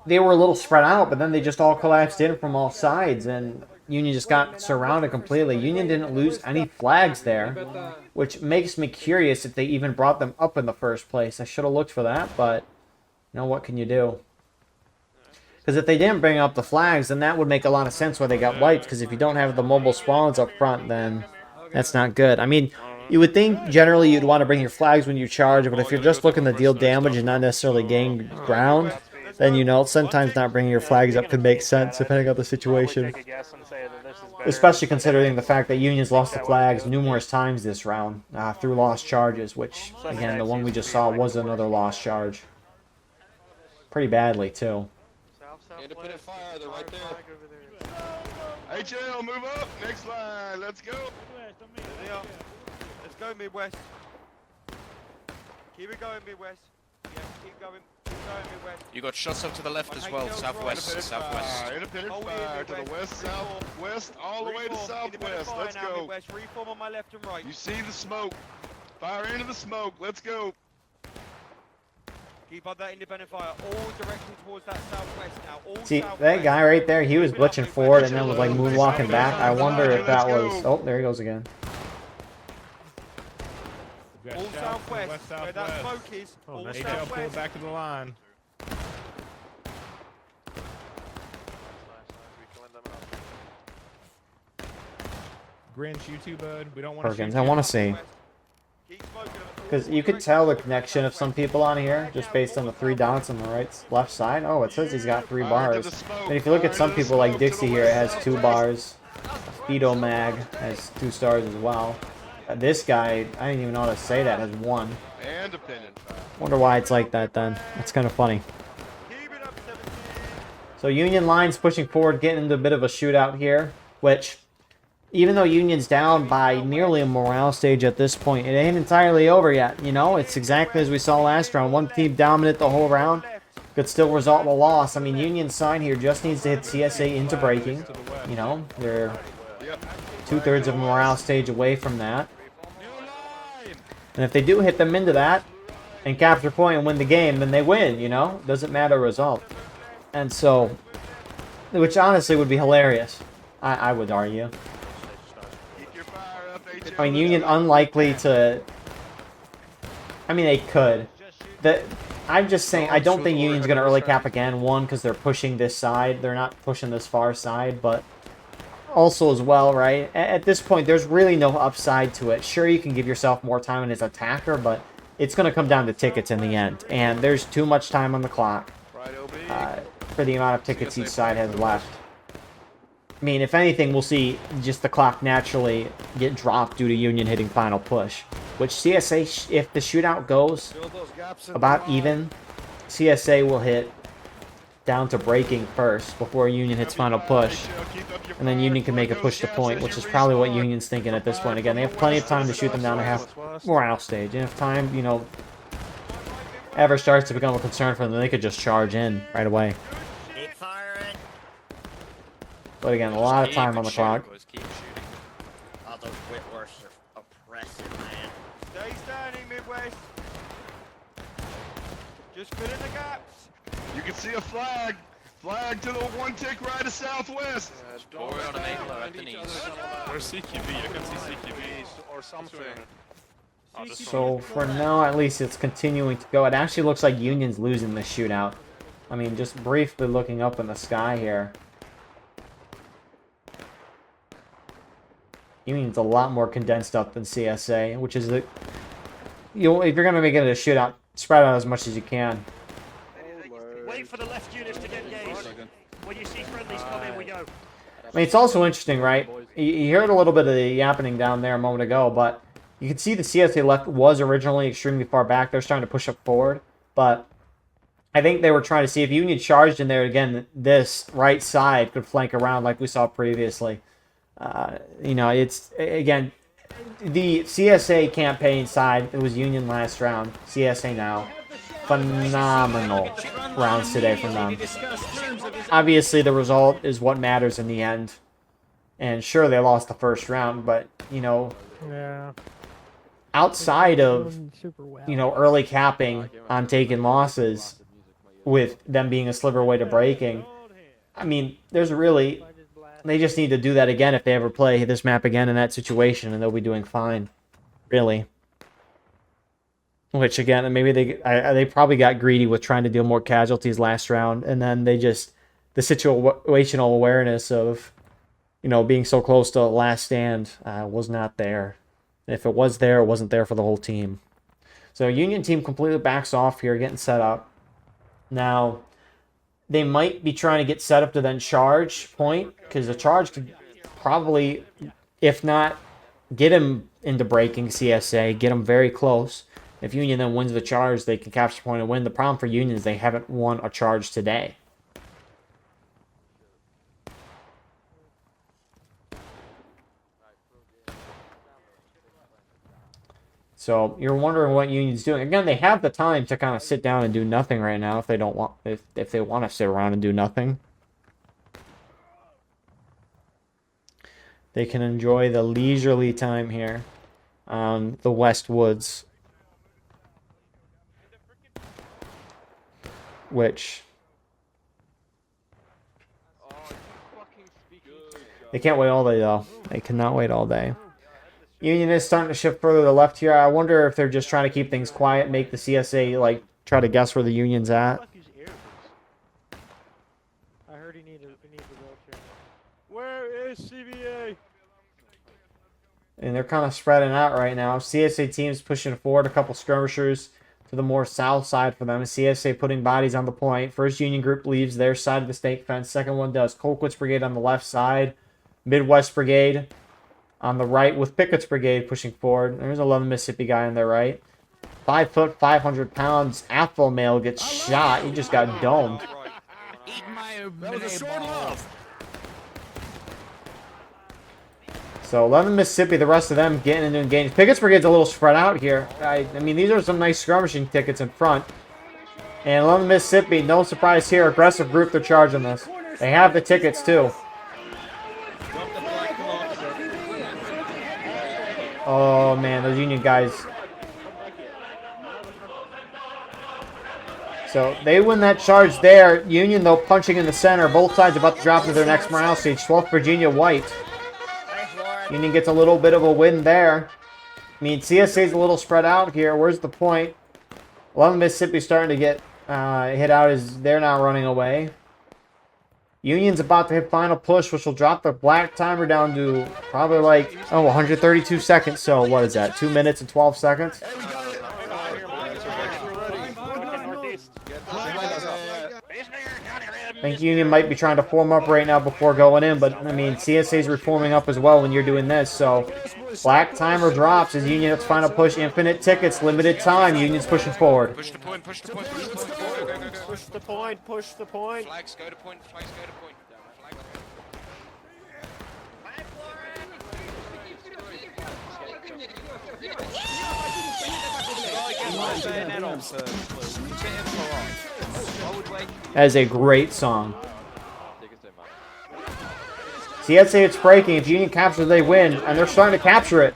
they were a little spread out, but then they just all collapsed in from all sides, and Union just got surrounded completely. Union didn't lose any flags there, which makes me curious if they even brought them up in the first place. I should have looked for that, but, you know, what can you do? Because if they didn't bring up the flags, then that would make a lot of sense why they got wiped, because if you don't have the mobile spawns up front, then that's not good. I mean, you would think generally you'd want to bring your flags when you charge, but if you're just looking to deal damage and not necessarily gain ground, then, you know, sometimes not bringing your flags up could make sense depending on the situation. Especially considering the fact that Union's lost the flags numerous times this round through lost charges, which, again, the one we just saw was another lost charge. pretty badly too. Independent fire, they're right there. HL, move up. Next line. Let's go. There they are. Let's go Midwest. Keep it going Midwest. Yeah, keep going. Keep going Midwest. You got shots up to the left as well, southwest, southwest. Independent fire to the west, southwest, all the way to southwest. Let's go. Midwest, reform on my left and right. You see the smoke. Fire into the smoke. Let's go. Keep up that independent fire. All direction towards that southwest now. All See, southwest. that guy right there, he was glitching forward and then was like moonwalking back. I wonder if that was... Oh, there he goes again. All southwest, where that smoke is. All HL southwest. pull back to the line. Grinch, you too, bud. We don't want to Perkins, I want to see. Because you could tell the connection of some people on here just based on the 3 dots on the left side. Oh, it says he's got 3 bars. And if you look at some people like Dixie here, it has 2 bars. Speedo Mag has 2 stars as well. This guy, I didn't even know how to say that, has 1. Wonder why it's like that then. That's kind of funny. So Union line's pushing forward, getting into a bit of a shootout here, which... Even though Union's down by nearly a morale stage at this point, it ain't entirely over yet, you know? It's exactly as we saw last round. One team dominant the whole round could still result in a loss. I mean, Union's side here just needs to hit CSA into breaking. You know, they're 2/3 of a morale stage away from that. And if they do hit them into that and capture point and win the game, then they win, you know? Doesn't matter the result. And so, which honestly would be hilarious, I would argue. I mean, Union unlikely to... I mean, they could. I'm just saying, I don't think Union's going to early cap again. One, because they're pushing this side. They're not pushing this far side, but also as well, right? At this point, there's really no upside to it. Sure, you can give yourself more time as attacker, but it's going to come down to tickets in the end. And there's too much time on the clock for the amount of tickets each side has left. I mean, if anything, we'll see just the clock naturally get dropped due to Union hitting final push. Which CSA, if the shootout goes about even, CSA will hit down to breaking first before Union hits final push. And then Union can make a push to point, which is probably what Union's thinking at this point. Again, they have plenty of time to shoot them down to half morale stage. And if time, you know, ever starts to become a concern for them, they could just charge in right away. But again, a lot of time on the clock. Oh, those Whitworths are oppressive, man. Stay standing, Midwest. Just fill in the gaps. You can see a flag. Flag to the 1 tick right to southwest. Forward on an 8 low at the knees. Where's CQB? I can see CQB or something. So for now, at least it's continuing to go. It actually looks like Union's losing this shootout. I mean, just briefly looking up in the sky here. Union's a lot more condensed up than CSA, which is the... You know, if you're going to make it a shootout, spread out as much as you can. Wait for the left units to get engaged. When you see friendlies come in, we go. I mean, it's also interesting, right? You heard a little bit of the yappening down there a moment ago, but you can see the CSA left was originally extremely far back. They're starting to push up forward, but I think they were trying to see if Union charged in there again, this right side could flank around like we saw previously. You know, it's, again, the CSA campaign side, it was Union last round. CSA now. Phenomenal rounds today from them. Obviously, the result is what matters in the end. And sure, they lost the first round, but, you know, outside of, you know, early capping on taking losses with them being a sliver away to breaking, I mean, there's really... They just need to do that again if they ever play this map again in that situation, and they'll be doing fine. Really. Which, again, maybe they probably got greedy with trying to deal more casualties last round, and then they just... The situational awareness of, you know, being so close to last stand was not there. If it was there, it wasn't there for the whole team. So, Union team completely backs off here, getting set up. Now... They might be trying to get set up to then charge point, because the charge could probably, if not, get him into breaking CSA, get him very close, If Union then wins the charge, they can capture the point and win. The problem for Union is they haven't won a charge today. So you're wondering what Union's doing. Again, they have the time to kind of sit down and do nothing right now if they don't want if they want to sit around and do nothing. They can enjoy the leisurely time here on the West Woods, which they can't wait all day though. They cannot wait all day. Union is starting to shift further to the left here. I wonder if they're just trying to keep things quiet, make the CSA like try to guess where the Union's at. I heard he needs a wheelchair. Where is CBA? And they're kind of spreading out right now. CSA team's pushing forward, a couple skirmishers to the more south side for them. CSA putting bodies on the point. First Union group leaves their side of the stake fence. Second one does. Colquitt's Brigade on the left side. Midwest Brigade on the right with Pickett's Brigade pushing forward. There's 11 Mississippi guy on their right. 5 foot, 500 pounds. Alpha male gets shot. He just got domed. That was a short love. So 11 Mississippi, the rest of them getting into engagement. Pickett's Brigade's a little spread out here. I mean, these are some nice skirmishing tickets in front. And 11 Mississippi, no surprise here. Aggressive group, they're charging this. They have the tickets too. Oh man, those Union guys. So they win that charge there. Union though punching in the center. Both sides about to drop to their next morale stage. 12th Virginia white. Union gets a little bit of a win there. I mean, CSA's a little spread out here. Where's the point? 11 Mississippi starting to get hit out as they're now running away. Union's about to hit final push, which will drop the black timer down to probably like, 132 seconds. So what is that? 2 minutes and 12 seconds? I think Union might be trying to form up right now before going in, but I mean, CSA's reforming up as well when you're doing this. So black timer drops as Union hits final push. Infinite tickets, limited time. Union's pushing forward. Push the point, push the point, push the point. Push the point, push the point. Flags go to point, flags go to point. That is a great song. CSA, it's breaking. If Union captures, they win, and they're starting to capture it.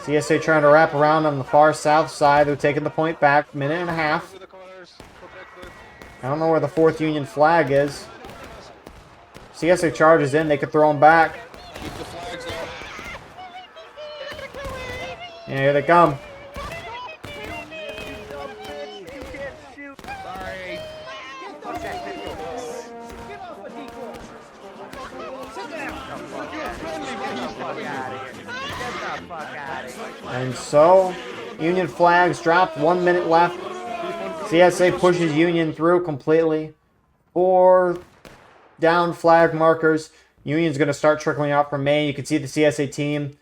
CSA trying to wrap around on the far south side. They're taking the point back. Minute and a half. I don't know where the 4th Union flag is. CSA charges in. They could throw them back. Yeah, here they come. And so, Union flags dropped. 1 minute left. CSA pushes Union through completely. 4 down flag markers. Union's going to start trickling out from Maine. You can see the CSA team,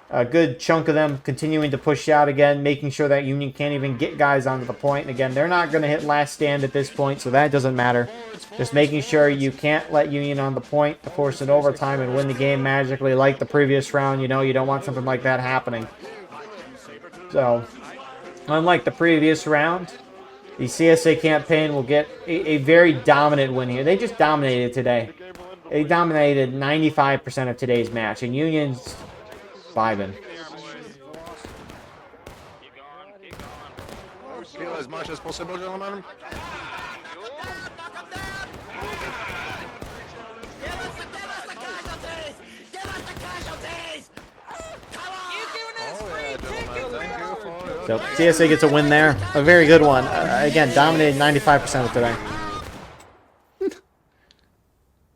a good chunk of them continuing to push out again, making sure that Union can't even get guys onto the point. And again, they're not going to hit last stand at this point, so that doesn't matter. Just making sure you can't let Union on the point to force it overtime and win the game magically like the previous round. You know, you don't want something like that happening. So, unlike the previous round, the CSA campaign will get a very dominant win here. They just dominated today. They dominated 95% of today's match, and Union's vibing. Kill as much as possible, gentlemen. So CSA gets a win there. A very good one. Again, dominated 95% of today.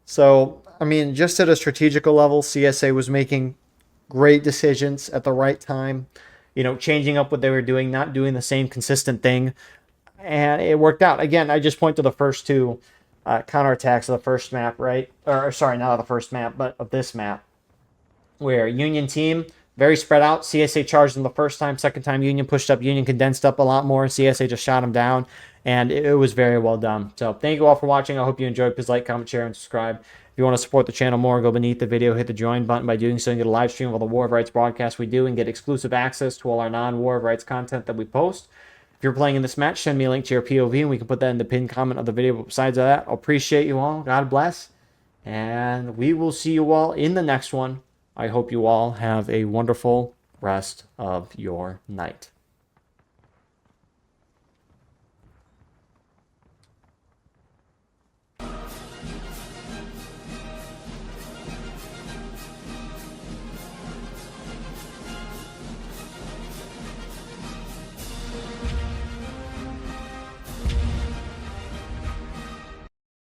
So, I mean, just at a strategical level, CSA was making great decisions at the right time. You know, changing up what they were doing, not doing the same consistent thing. And it worked out. Again, I just point to the first two. counterattacks of the first map, right? Or sorry, not of the first map, but of this map, where Union team very spread out. CSA charged them the first time. Second time, Union pushed up. Union condensed up a lot more. CSA just shot them down, and it was very well done. So thank you all for watching. I hope you enjoyed. Please like, comment, share, and subscribe. If you want to support the channel more, go beneath the video, hit the join button. By doing so, you can get a live stream of all the War of Rights broadcasts we do and get exclusive access to all our non-War of Rights content that we post. If you're playing in this match, send me a link to your POV, and we can put that in the pinned comment of the video. But besides that, I appreciate you all. God bless. And we will see you all in the next one. I hope you all have a wonderful rest of your night.